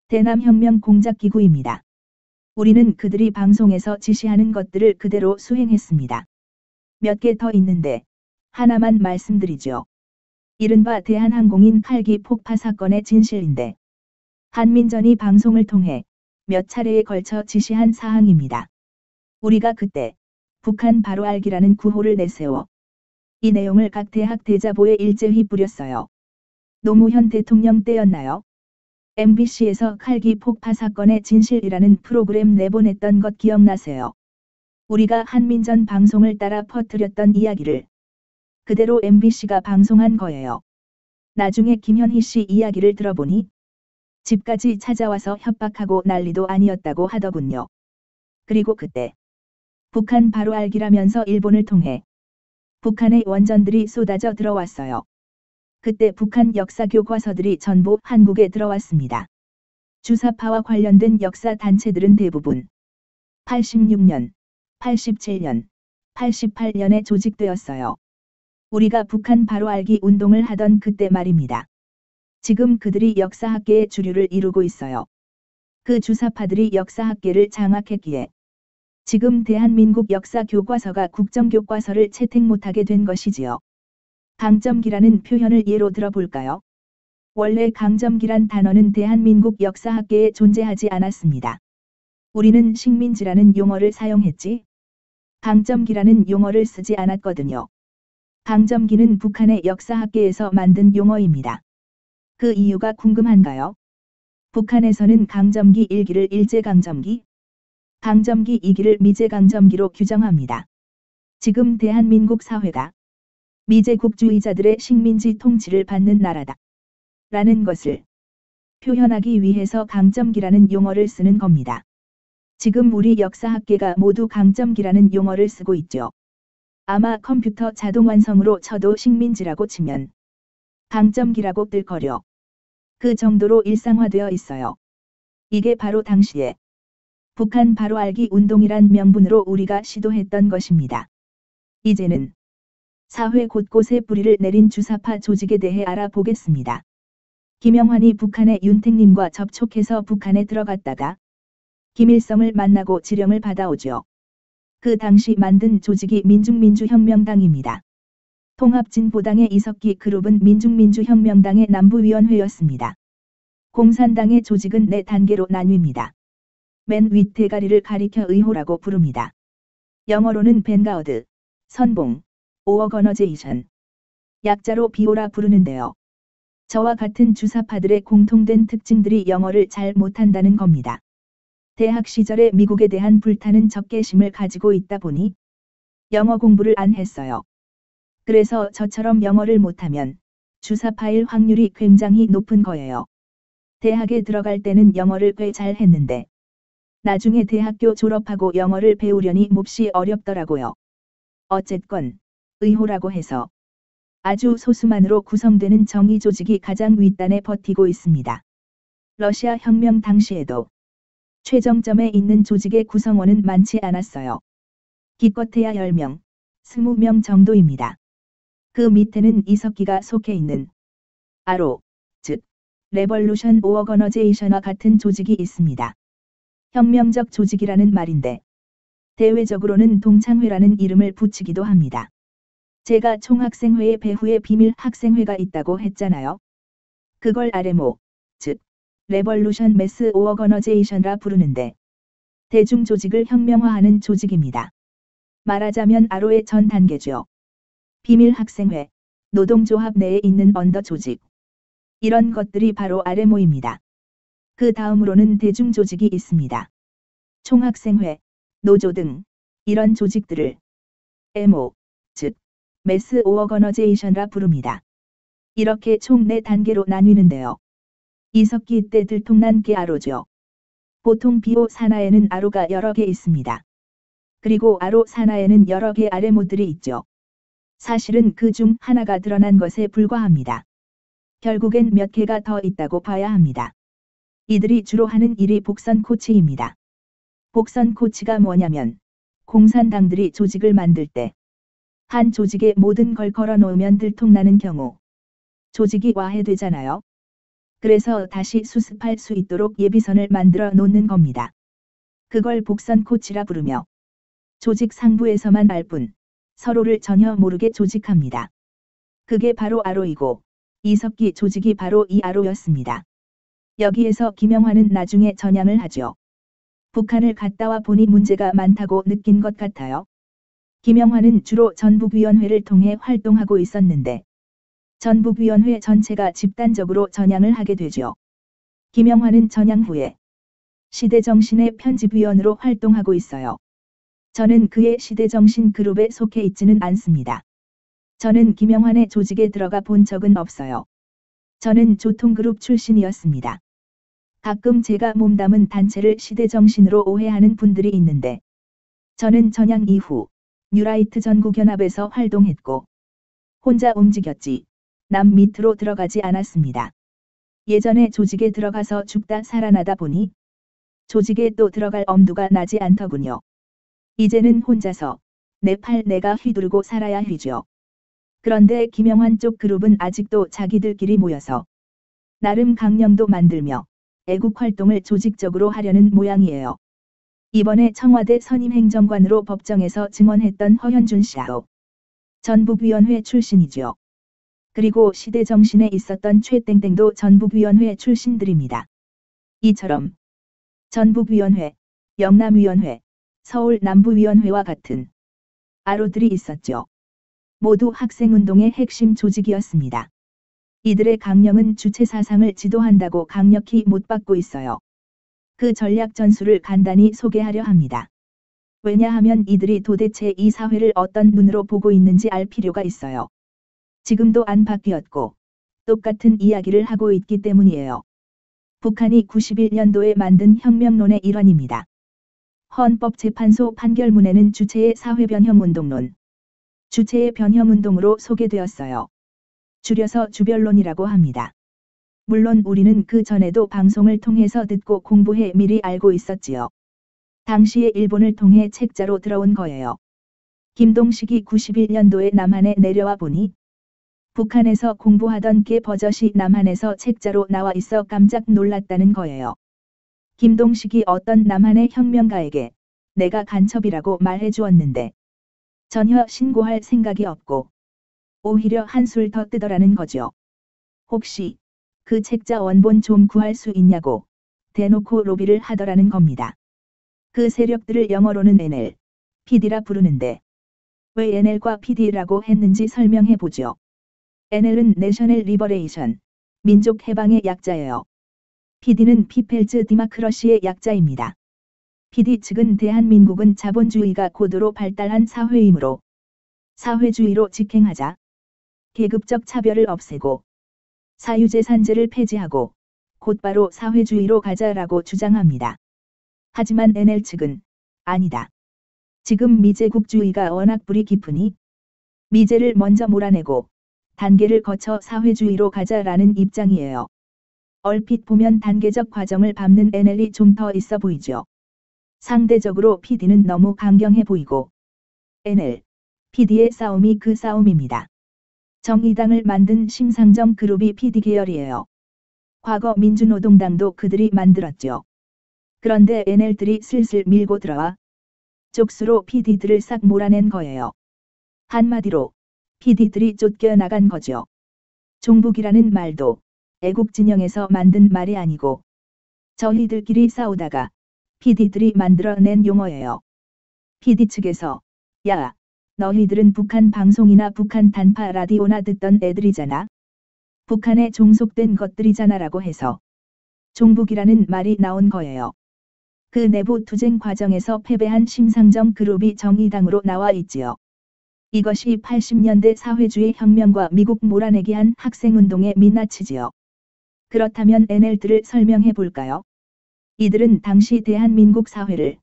대남혁명 공작기구입니다. 우리는 그들이 방송에서 지시하는 것들을 그대로 수행했습니다. 몇 개 더 있는데 하나만 말씀드리죠. 이른바 대한항공인 칼기 폭파 사건의 진실인데 한민전이 방송을 통해 몇 차례에 걸쳐 지시한 사항입니다. 우리가 그때 북한 바로 알기라는 구호를 내세워 이 내용을 각 대학 대자보에 일제히 뿌렸어요. 노무현 대통령 때였나요? MBC에서 칼기 폭파 사건의 진실이라는 프로그램 내보냈던 것 기억나세요? 우리가 한민전 방송을 따라 퍼뜨렸던 이야기를 그대로 MBC가 방송한 거예요. 나중에 김현희 씨 이야기를 들어보니 집까지 찾아와서 협박하고 난리도 아니었다고 하더군요. 그리고 그때 북한 바로 알기라면서 일본을 통해 북한의 원전들이 쏟아져 들어왔어요. 그때 북한 역사 교과서들이 전부 한국에 들어왔습니다. 주사파와 관련된 역사 단체들은 대부분 86년, 87년, 88년에 조직되었어요. 우리가 북한 바로 알기 운동을 하던 그때 말입니다. 지금 그들이 역사학계의 주류를 이루고 있어요. 그 주사파들이 역사학계를 장악했기에 지금 대한민국 역사 교과서가 국정교과서를 채택 못하게 된 것이지요. 강점기라는 표현을 예로 들어볼까요? 원래 강점기란 단어는 대한민국 역사학계에 존재하지 않았습니다. 우리는 식민지라는 용어를 사용했지 강점기라는 용어를 쓰지 않았거든요. 강점기는 북한의 역사학계에서 만든 용어입니다. 그 이유가 궁금한가요? 북한에서는 강점기 1기를 일제강점기, 강점기 2기를 미제강점기로 규정합니다. 지금 대한민국 사회가 미제국주의자들의 식민지 통치를 받는 나라다. 라는 것을 표현하기 위해서 강점기라는 용어를 쓰는 겁니다. 지금 우리 역사학계가 모두 강점기라는 용어를 쓰고 있죠. 아마 컴퓨터 자동완성으로 쳐도 식민지라고 치면 강점기라고 뜰 거려. 그 정도로 일상화되어 있어요. 이게 바로 당시에 북한 바로 알기 운동이란 명분으로 우리가 시도했던 것입니다. 이제는 사회 곳곳에 뿌리를 내린 주사파 조직에 대해 알아보겠습니다. 김영환이 북한의 윤택님과 접촉해서 북한에 들어갔다가 김일성을 만나고 지령을 받아오죠. 그 당시 만든 조직이 민중민주혁명당입니다. 통합진보당의 이석기 그룹은 민중민주혁명당의 남부위원회였습니다. 공산당의 조직은 4단계로 나뉩니다. 맨 윗 대가리를 가리켜 의호라고 부릅니다. 영어로는 벤가어드, 선봉, 오어거너제이션, 약자로 비오라 부르는데요. 저와 같은 주사파들의 공통된 특징들이 영어를 잘 못한다는 겁니다. 대학 시절에 미국에 대한 불타는 적개심을 가지고 있다 보니 영어 공부를 안 했어요. 그래서 저처럼 영어를 못하면 주사파일 확률이 굉장히 높은 거예요. 대학에 들어갈 때는 영어를 꽤 잘 했는데 나중에 대학교 졸업하고 영어를 배우려니 몹시 어렵더라고요. 어쨌건 의호라고 해서 아주 소수만으로 구성되는 정의 조직이 가장 윗단에 버티고 있습니다. 러시아 혁명 당시에도 최정점에 있는 조직의 구성원은 많지 않았어요. 기껏해야 10명, 20명 정도입니다. 그 밑에는 이석기가 속해 있는 아로, 즉 레볼루션 오어거너제이션과 같은 조직이 있습니다. 혁명적 조직이라는 말인데 대외적으로는 동창회라는 이름을 붙이기도 합니다. 제가 총학생회의 배후에 비밀 학생회가 있다고 했잖아요. 그걸 RMO, 즉 레볼루션 매스 오어거너제이션라 부르는데 대중조직을 혁명화하는 조직입니다. 말하자면 아로의 전 단계죠. 비밀 학생회, 노동조합 내에 있는 언더 조직. 이런 것들이 바로 RMO입니다. 그 다음으로는 대중조직이 있습니다. 총학생회, 노조 등 이런 조직들을 MO, 즉 매스 오어거너제이션라 부릅니다. 이렇게 총 4단계로 나뉘는데요. 이석기 때 들통난 게 아로죠. 보통 비오 산하에는 아로가 여러 개 있습니다. 그리고 아로 산하에는 여러 개 RMO들이 있죠. 사실은 그 중 하나가 드러난 것에 불과합니다. 결국엔 몇 개가 더 있다고 봐야 합니다. 이들이 주로 하는 일이 복선 코치입니다. 복선 코치가 뭐냐면 공산당들이 조직을 만들 때 한 조직에 모든 걸 걸어놓으면 들통나는 경우 조직이 와해되잖아요. 그래서 다시 수습할 수 있도록 예비선을 만들어 놓는 겁니다. 그걸 복선 코치라 부르며 조직 상부에서만 알 뿐 서로를 전혀 모르게 조직합니다. 그게 바로 아로이고 이석기 조직이 바로 이 아로였습니다. 여기에서 김영환은 나중에 전향을 하죠. 북한을 갔다 와 보니 문제가 많다고 느낀 것 같아요. 김영환은 주로 전북위원회를 통해 활동하고 있었는데 전북위원회 전체가 집단적으로 전향을 하게 되죠. 김영환은 전향 후에 시대정신의 편집위원으로 활동하고 있어요. 저는 그의 시대정신 그룹에 속해 있지는 않습니다. 저는 김영환의 조직에 들어가 본 적은 없어요. 저는 조통그룹 출신이었습니다. 가끔 제가 몸담은 단체를 시대정신으로 오해하는 분들이 있는데 저는 전향 이후 뉴라이트 전국연합에서 활동했고 혼자 움직였지 남 밑으로 들어가지 않았습니다. 예전에 조직에 들어가서 죽다 살아나다 보니 조직에 또 들어갈 엄두가 나지 않더군요. 이제는 혼자서 내 팔 내가 휘두르고 살아야 하죠. 그런데 김영환 쪽 그룹은 아직도 자기들끼리 모여서 나름 강령도 만들며 애국 활동을 조직적으로 하려는 모양이에요. 이번에 청와대 선임행정관으로 법정에서 증언했던 허현준 씨도 전북위원회 출신이죠. 그리고 시대정신에 있었던 최땡땡도 전북위원회 출신들입니다. 이처럼 전북위원회, 영남위원회, 서울 남부위원회와 같은 아로들이 있었죠. 모두 학생운동의 핵심 조직이었습니다. 이들의 강령은 주체 사상을 지도한다고 강력히 못 받고 있어요. 그 전략 전술을 간단히 소개하려 합니다. 왜냐하면 이들이 도대체 이 사회를 어떤 눈으로 보고 있는지 알 필요가 있어요. 지금도 안 바뀌었고 똑같은 이야기를 하고 있기 때문이에요. 북한이 91년도에 만든 혁명론의 일환입니다. 헌법재판소 판결문에는 주체의 사회변형운동론, 주체의 변형운동으로 소개되었어요. 줄여서 주변론이라고 합니다. 물론 우리는 그 전에도 방송을 통해서 듣고 공부해 미리 알고 있었지요. 당시에 일본을 통해 책자로 들어온 거예요. 김동식이 91년도에 남한에 내려와 보니 북한에서 공부하던 게 버젓이 남한에서 책자로 나와 있어 깜짝 놀랐다는 거예요. 김동식이 어떤 남한의 혁명가에게 내가 간첩이라고 말해 주었는데 전혀 신고할 생각이 없고 오히려 한술 더 뜨더라는 거죠. 혹시 그 책자 원본 좀 구할 수 있냐고 대놓고 로비를 하더라는 겁니다. 그 세력들을 영어로는 NL, PD라 부르는데 왜 NL과 PD라고 했는지 설명해 보죠. NL은 내셔널 리버레이션, 민족 해방의 약자예요. PD는 피펠즈 디마크러시의 약자입니다. PD 측은 대한민국은 자본주의가 고도로 발달한 사회이므로 사회주의로 직행하자, 계급적 차별을 없애고 사유재산제를 폐지하고 곧바로 사회주의로 가자라고 주장합니다. 하지만 NL 측은 아니다. 지금 미제국주의가 워낙 불이 깊으니 미제를 먼저 몰아내고 단계를 거쳐 사회주의로 가자라는 입장이에요. 얼핏 보면 단계적 과정을 밟는 NL이 좀 더 있어 보이죠. 상대적으로 PD는 너무 강경해 보이고 NL, PD의 싸움이 그 싸움입니다. 정의당을 만든 심상정 그룹이 PD 계열이에요. 과거 민주노동당도 그들이 만들었죠. 그런데 NL들이 슬슬 밀고 들어와 쪽수로 PD들을 싹 몰아낸 거예요. 한마디로 PD들이 쫓겨나간 거죠. 종북이라는 말도 애국 진영에서 만든 말이 아니고 저희들끼리 싸우다가 PD들이 만들어낸 용어예요. PD 측에서 야, 너희들은 북한 방송이나 북한 단파 라디오나 듣던 애들이잖아. 북한에 종속된 것들이잖아라고 해서 종북이라는 말이 나온 거예요. 그 내부 투쟁 과정에서 패배한 심상정 그룹이 정의당으로 나와 있지요. 이것이 80년대 사회주의 혁명과 미국 몰아내기 한 학생운동의 민낯이지요. 그렇다면 NL들을 설명해 볼까요? 이들은 당시 대한민국 사회를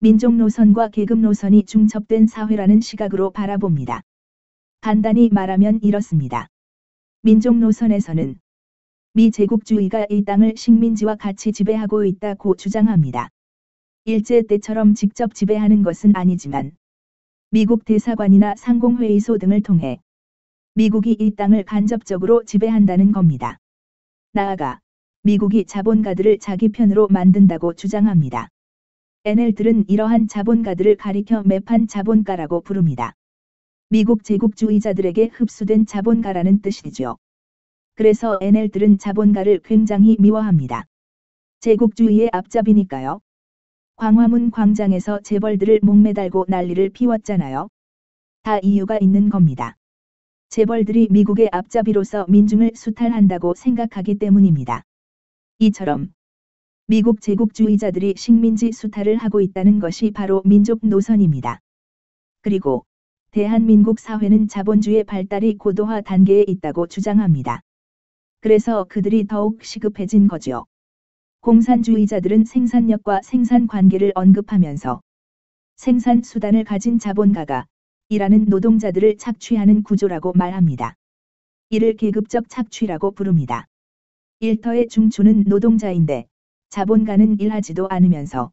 민족 노선과 계급 노선이 중첩된 사회라는 시각으로 바라봅니다. 간단히 말하면 이렇습니다. 민족 노선에서는 미제국주의가 이 땅을 식민지와 같이 지배하고 있다고 주장합니다. 일제 때처럼 직접 지배하는 것은 아니지만 미국 대사관이나 상공회의소 등을 통해 미국이 이 땅을 간접적으로 지배한다는 겁니다. 나아가 미국이 자본가들을 자기 편으로 만든다고 주장합니다. NL들은 이러한 자본가들을 가리켜 매판 자본가라고 부릅니다. 미국 제국주의자들에게 흡수된 자본가라는 뜻이죠. 그래서 NL들은 자본가를 굉장히 미워합니다. 제국주의의 앞잡이니까요. 광화문 광장에서 재벌들을 목매달고 난리를 피웠잖아요. 다 이유가 있는 겁니다. 재벌들이 미국의 앞잡이로서 민중을 수탈한다고 생각하기 때문입니다. 이처럼 미국 제국주의자들이 식민지 수탈을 하고 있다는 것이 바로 민족 노선입니다. 그리고 대한민국 사회는 자본주의 발달이 고도화 단계에 있다고 주장합니다. 그래서 그들이 더욱 시급해진 거죠. 공산주의자들은 생산력과 생산 관계를 언급하면서 생산 수단을 가진 자본가가 일하는 노동자들을 착취하는 구조라고 말합니다. 이를 계급적 착취라고 부릅니다. 일터의 중추는 노동자인데 자본가는 일하지도 않으면서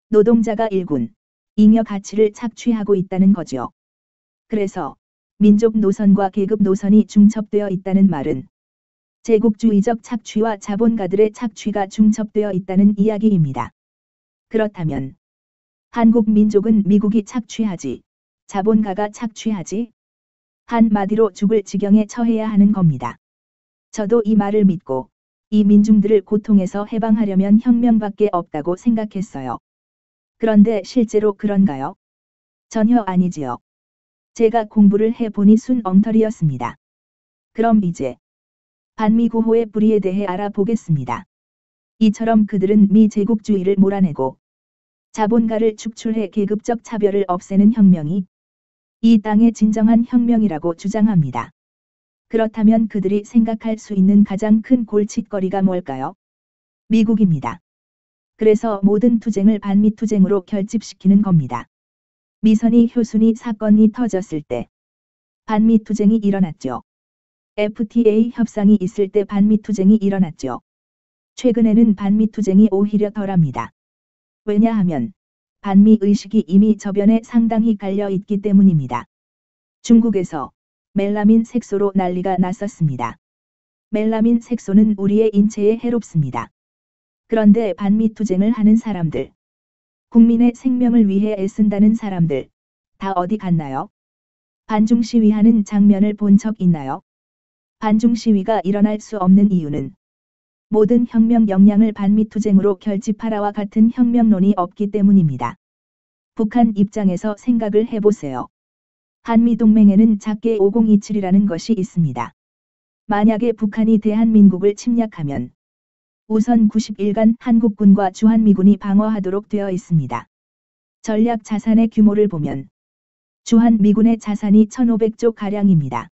노동자가 일군, 잉여 가치를 착취하고 있다는 거죠. 그래서 민족 노선과 계급 노선이 중첩되어 있다는 말은 제국주의적 착취와 자본가들의 착취가 중첩되어 있다는 이야기입니다. 그렇다면 한국 민족은 미국이 착취하지, 자본가가 착취하지? 한마디로 죽을 지경에 처해야 하는 겁니다. 저도 이 말을 믿고 이 민중들을 고통에서 해방하려면 혁명밖에 없다고 생각했어요. 그런데 실제로 그런가요? 전혀 아니지요. 제가 공부를 해보니 순 엉터리였습니다. 그럼 이제 반미구호의 뿌리에 대해 알아보겠습니다. 이처럼 그들은 미제국주의를 몰아내고 자본가를 축출해 계급적 차별을 없애는 혁명이 이 땅의 진정한 혁명이라고 주장합니다. 그렇다면 그들이 생각할 수 있는 가장 큰 골칫거리가 뭘까요? 미국입니다. 그래서 모든 투쟁을 반미투쟁으로 결집시키는 겁니다. 미선이 효순이 사건이 터졌을 때 반미투쟁이 일어났죠. FTA 협상이 있을 때 반미투쟁이 일어났죠. 최근에는 반미투쟁이 오히려 덜합니다. 왜냐하면 반미 의식이 이미 저변에 상당히 깔려 있기 때문입니다. 중국에서 멜라민 색소로 난리가 났었습니다. 멜라민 색소는 우리의 인체에 해롭습니다. 그런데 반미투쟁을 하는 사람들, 국민의 생명을 위해 애쓴다는 사람들, 다 어디 갔나요? 반중시위하는 장면을 본 적 있나요? 반중시위가 일어날 수 없는 이유는 모든 혁명 역량을 반미투쟁으로 결집하라와 같은 혁명론이 없기 때문입니다. 북한 입장에서 생각을 해보세요. 한미동맹에는 작게 5027이라는 것이 있습니다. 만약에 북한이 대한민국을 침략하면 우선 90일간 한국군과 주한미군이 방어하도록 되어 있습니다. 전략 자산의 규모를 보면 주한미군의 자산이 1500조가량입니다.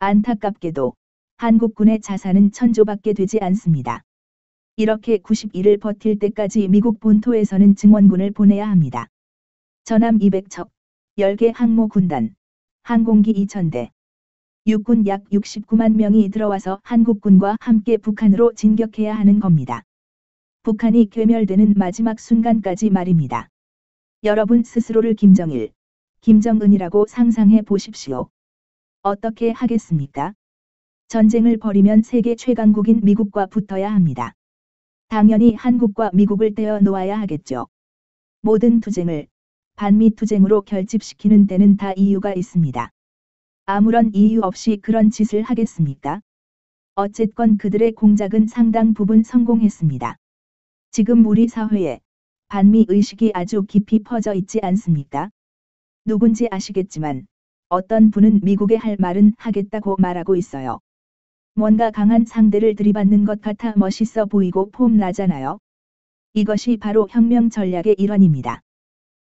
안타깝게도 한국군의 자산은 1000조밖에 되지 않습니다. 이렇게 90일을 버틸 때까지 미국 본토에서는 증원군을 보내야 합니다. 전함 200척, 10개 항모 군단, 항공기 2000대, 육군 약 69만 명이 들어와서 한국군과 함께 북한으로 진격해야 하는 겁니다. 북한이 괴멸되는 마지막 순간까지 말입니다. 여러분 스스로를 김정일, 김정은이라고 상상해 보십시오. 어떻게 하겠습니까? 전쟁을 벌이면 세계 최강국인 미국과 붙어야 합니다. 당연히 한국과 미국을 떼어 놓아야 하겠죠. 모든 투쟁을 반미 투쟁으로 결집시키는 데는 다 이유가 있습니다. 아무런 이유 없이 그런 짓을 하겠습니까? 어쨌건 그들의 공작은 상당 부분 성공했습니다. 지금 우리 사회에 반미 의식이 아주 깊이 퍼져 있지 않습니까? 누군지 아시겠지만 어떤 분은 미국에 할 말은 하겠다고 말하고 있어요. 뭔가 강한 상대를 들이받는 것 같아 멋있어 보이고 폼나잖아요. 이것이 바로 혁명 전략의 일환입니다.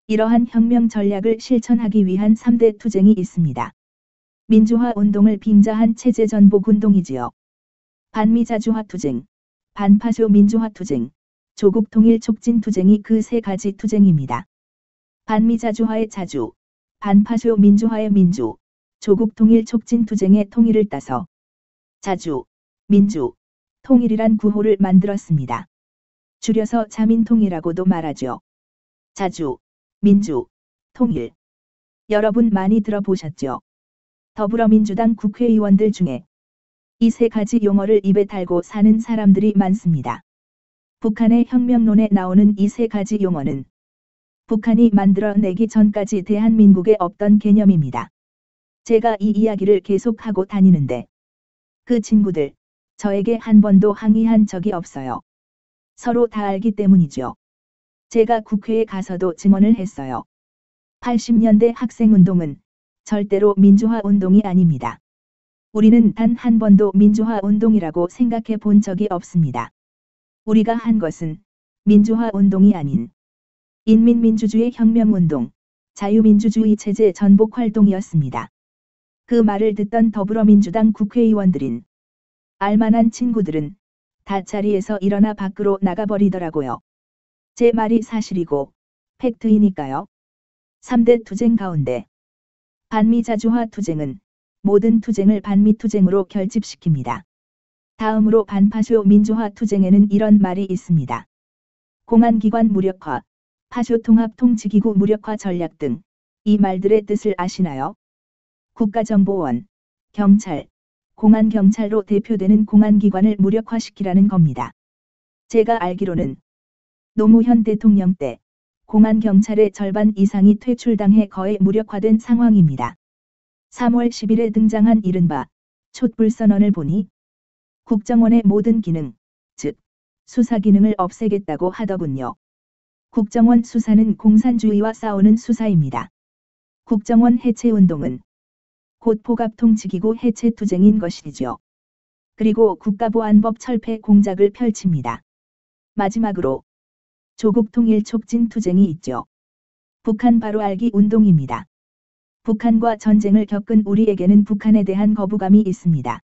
이러한 혁명 전략을 실천하기 위한 3대 투쟁이 있습니다. 민주화 운동을 빙자한 체제 전복 운동이지요. 반미자주화 투쟁, 반파쇼 민주화 투쟁, 조국 통일 촉진 투쟁이 그 세 가지 투쟁입니다. 반미자주화의 자주, 반파쇼 민주화의 민주, 조국 통일 촉진 투쟁의 통일을 따서 자주, 민주, 통일이란 구호를 만들었습니다. 줄여서 자민통이라고도 말하죠. 자주, 민주, 통일. 여러분 많이 들어보셨죠? 더불어민주당 국회의원들 중에 이 세 가지 용어를 입에 달고 사는 사람들이 많습니다. 북한의 혁명론에 나오는 이 세 가지 용어는 북한이 만들어내기 전까지 대한민국에 없던 개념입니다. 제가 이 이야기를 계속하고 다니는데 그 친구들, 저에게 한 번도 항의한 적이 없어요. 서로 다 알기 때문이죠. 제가 국회에 가서도 증언을 했어요. 80년대 학생운동은 절대로 민주화 운동이 아닙니다. 우리는 단 한 번도 민주화 운동이라고 생각해 본 적이 없습니다. 우리가 한 것은 민주화 운동이 아닌 인민민주주의 혁명운동, 자유민주주의 체제 전복 활동이었습니다. 그 말을 듣던 더불어민주당 국회의원들인 알만한 친구들은 다 자리에서 일어나 밖으로 나가버리더라고요. 제 말이 사실이고 팩트이니까요. 3대 투쟁 가운데 반미자주화 투쟁은 모든 투쟁을 반미 투쟁으로 결집시킵니다. 다음으로 반파쇼 민주화 투쟁에는 이런 말이 있습니다. 공안기관 무력화, 파쇼 통합 통치기구 무력화 전략 등 이 말들의 뜻을 아시나요? 국가정보원, 경찰, 공안경찰로 대표되는 공안기관을 무력화시키라는 겁니다. 제가 알기로는 노무현 대통령 때 공안경찰의 절반 이상이 퇴출당해 거의 무력화된 상황입니다. 3월 10일에 등장한 이른바 촛불선언을 보니 국정원의 모든 기능, 즉 수사 기능을 없애겠다고 하더군요. 국정원 수사는 공산주의와 싸우는 수사입니다. 국정원 해체운동은 곧 포갑통치기구 해체투쟁인 것이죠. 그리고 국가보안법 철폐 공작을 펼칩니다. 마지막으로 조국 통일 촉진 투쟁이 있죠. 북한 바로 알기 운동입니다. 북한과 전쟁을 겪은 우리에게는 북한에 대한 거부감이 있습니다.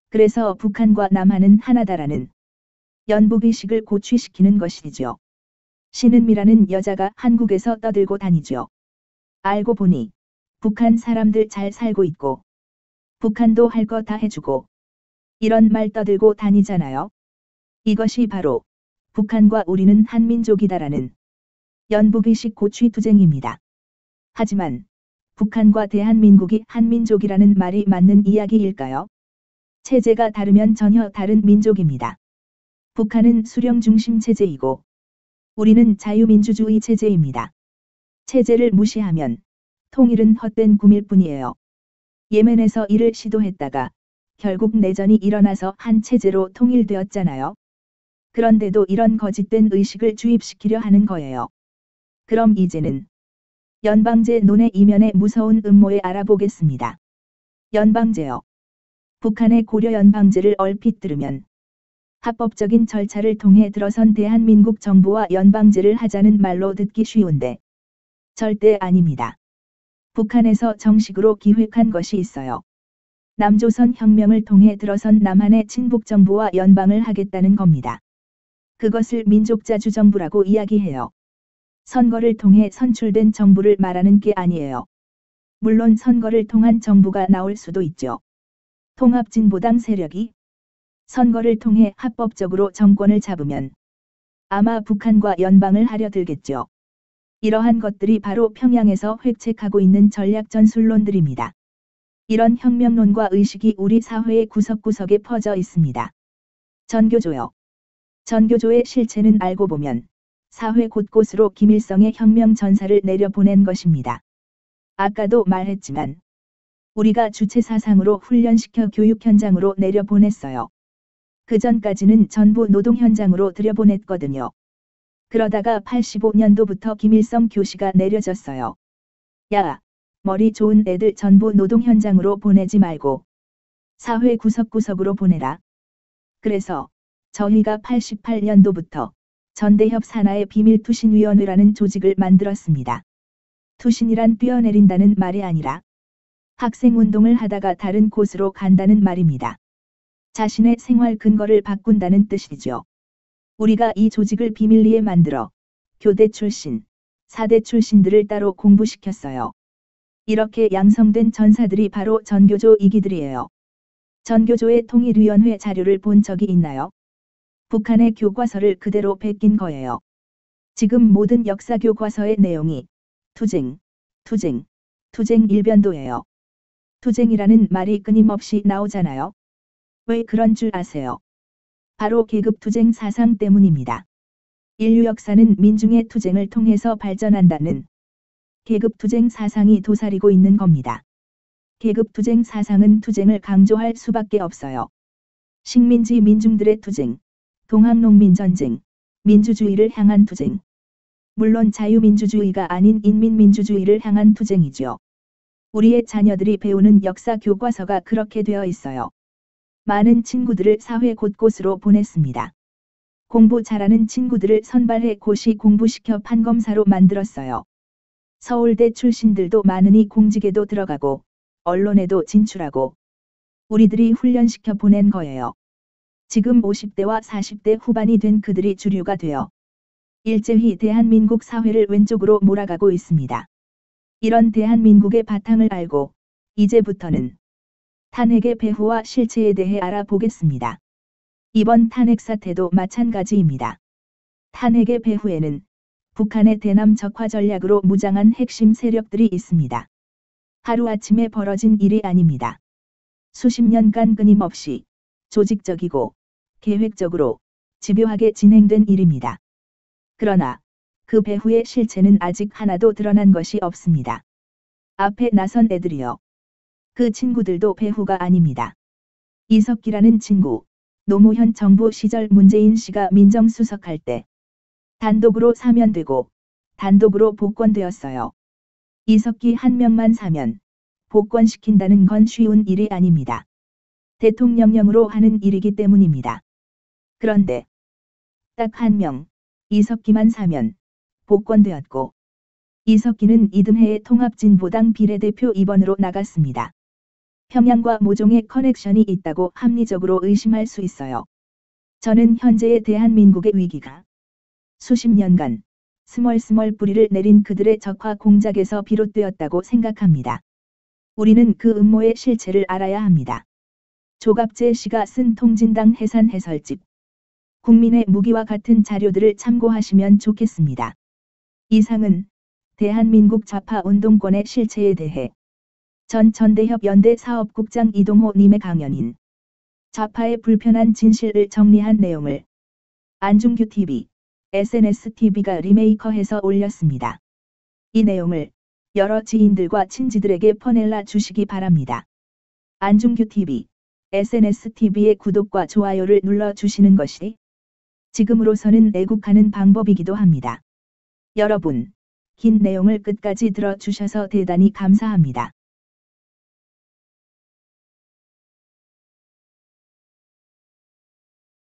그래서 북한과 남한은 하나다라는 연북의식을 고취시키는 것이죠. 신은미라는 여자가 한국에서 떠들고 다니죠. 알고 보니 북한 사람들 잘 살고 있고 북한도 할 거 다 해주고 이런 말 떠들고 다니잖아요. 이것이 바로 북한과 우리는 한민족이다라는 연북의식 고취투쟁입니다. 하지만 북한과 대한민국이 한민족이라는 말이 맞는 이야기일까요? 체제가 다르면 전혀 다른 민족입니다. 북한은 수령 중심 체제이고 우리는 자유민주주의 체제입니다. 체제를 무시하면 통일은 헛된 꿈일 뿐이에요. 예멘에서 이를 시도했다가 결국 내전이 일어나서 한 체제로 통일되었잖아요. 그런데도 이런 거짓된 의식을 주입시키려 하는 거예요. 그럼 이제는 연방제 논의 이면의 무서운 음모에 알아보겠습니다. 연방제요. 북한의 고려 연방제를 얼핏 들으면 합법적인 절차를 통해 들어선 대한민국 정부와 연방제를 하자는 말로 듣기 쉬운데 절대 아닙니다. 북한에서 정식으로 기획한 것이 있어요. 남조선 혁명을 통해 들어선 남한의 친북정부와 연방을 하겠다는 겁니다. 그것을 민족자주정부라고 이야기해요. 선거를 통해 선출된 정부를 말하는 게 아니에요. 물론 선거를 통한 정부가 나올 수도 있죠. 통합진보당 세력이 선거를 통해 합법적으로 정권을 잡으면 아마 북한과 연방을 하려 들겠죠. 이러한 것들이 바로 평양에서 획책하고 있는 전략 전술론들입니다. 이런 혁명론과 의식이 우리 사회의 구석구석에 퍼져 있습니다. 전교조요. 전교조의 실체는 알고 보면 사회 곳곳으로 김일성의 혁명 전사를 내려보낸 것입니다. 아까도 말했지만 우리가 주체 사상으로 훈련시켜 교육 현장으로 내려보냈어요. 그 전까지는 전부 노동 현장으로 들여보냈거든요. 그러다가 85년도부터 김일성 교시가 내려졌어요. 야, 머리 좋은 애들 전부 노동 현장으로 보내지 말고 사회 구석구석으로 보내라. 그래서 저희가 88년도부터 전대협 산하의 비밀투신위원회라는 조직을 만들었습니다. 투신이란 뛰어내린다는 말이 아니라 학생운동을 하다가 다른 곳으로 간다는 말입니다. 자신의 생활 근거를 바꾼다는 뜻이죠. 우리가 이 조직을 비밀리에 만들어 교대 출신, 사대 출신들을 따로 공부시켰어요. 이렇게 양성된 전사들이 바로 전교조 이기들이에요. 전교조의 통일위원회 자료를 본 적이 있나요? 북한의 교과서를 그대로 베낀 거예요. 지금 모든 역사 교과서의 내용이 투쟁, 투쟁, 투쟁 일변도예요. 투쟁이라는 말이 끊임없이 나오잖아요. 왜 그런 줄 아세요? 바로 계급투쟁 사상 때문입니다. 인류 역사는 민중의 투쟁을 통해서 발전한다는 계급투쟁 사상이 도사리고 있는 겁니다. 계급투쟁 사상은 투쟁을 강조할 수밖에 없어요. 식민지 민중들의 투쟁, 동학농민전쟁, 민주주의를 향한 투쟁. 물론 자유민주주의가 아닌 인민민주주의를 향한 투쟁이죠. 우리의 자녀들이 배우는 역사 교과서가 그렇게 되어 있어요. 많은 친구들을 사회 곳곳으로 보냈습니다. 공부 잘하는 친구들을 선발해 고시 공부시켜 판검사로 만들었어요. 서울대 출신들도 많으니 공직에도 들어가고 언론에도 진출하고 우리들이 훈련시켜 보낸 거예요. 지금 50대와 40대 후반이 된 그들이 주류가 되어 일제히 대한민국 사회를 왼쪽으로 몰아가고 있습니다. 이런 대한민국의 바탕을 알고 이제부터는 탄핵의 배후와 실체에 대해 알아보겠습니다. 이번 탄핵 사태도 마찬가지입니다. 탄핵의 배후에는 북한의 대남 적화 전략으로 무장한 핵심 세력들이 있습니다. 하루아침에 벌어진 일이 아닙니다. 수십 년간 끊임없이 조직적이고 계획적으로 집요하게 진행된 일입니다. 그러나 그 배후의 실체는 아직 하나도 드러난 것이 없습니다. 앞에 나선 애들이요. 그 친구들도 배후가 아닙니다. 이석기라는 친구, 노무현 정부 시절 문재인 씨가 민정수석할 때 단독으로 사면되고 단독으로 복권되었어요. 이석기 한 명만 사면 복권시킨다는 건 쉬운 일이 아닙니다. 대통령령으로 하는 일이기 때문입니다. 그런데 딱 한 명, 이석기만 사면 복권되었고 이석기는 이듬해에 통합진보당 비례대표 2번으로 나갔습니다. 평양과 모종의 커넥션이 있다고 합리적으로 의심할 수 있어요. 저는 현재의 대한민국의 위기가 수십 년간 스멀스멀 뿌리를 내린 그들의 적화 공작에서 비롯되었다고 생각합니다. 우리는 그 음모의 실체를 알아야 합니다. 조갑재 씨가 쓴 통진당 해산 해설집 국민의 무기와 같은 자료들을 참고하시면 좋겠습니다. 이상은 대한민국 좌파 운동권의 실체에 대해 전 전대협 연대 사업국장 이동호 님의 강연인 좌파의 불편한 진실을 정리한 내용을 안중규 TV, SNS TV가 리메이커해서 올렸습니다. 이 내용을 여러 지인들과 친지들에게 퍼내려 주시기 바랍니다. 안중규 TV, SNS TV의 구독과 좋아요를 눌러 주시는 것이 지금으로서는 애국하는 방법이기도 합니다. 여러분, 긴 내용을 끝까지 들어주셔서 대단히 감사합니다.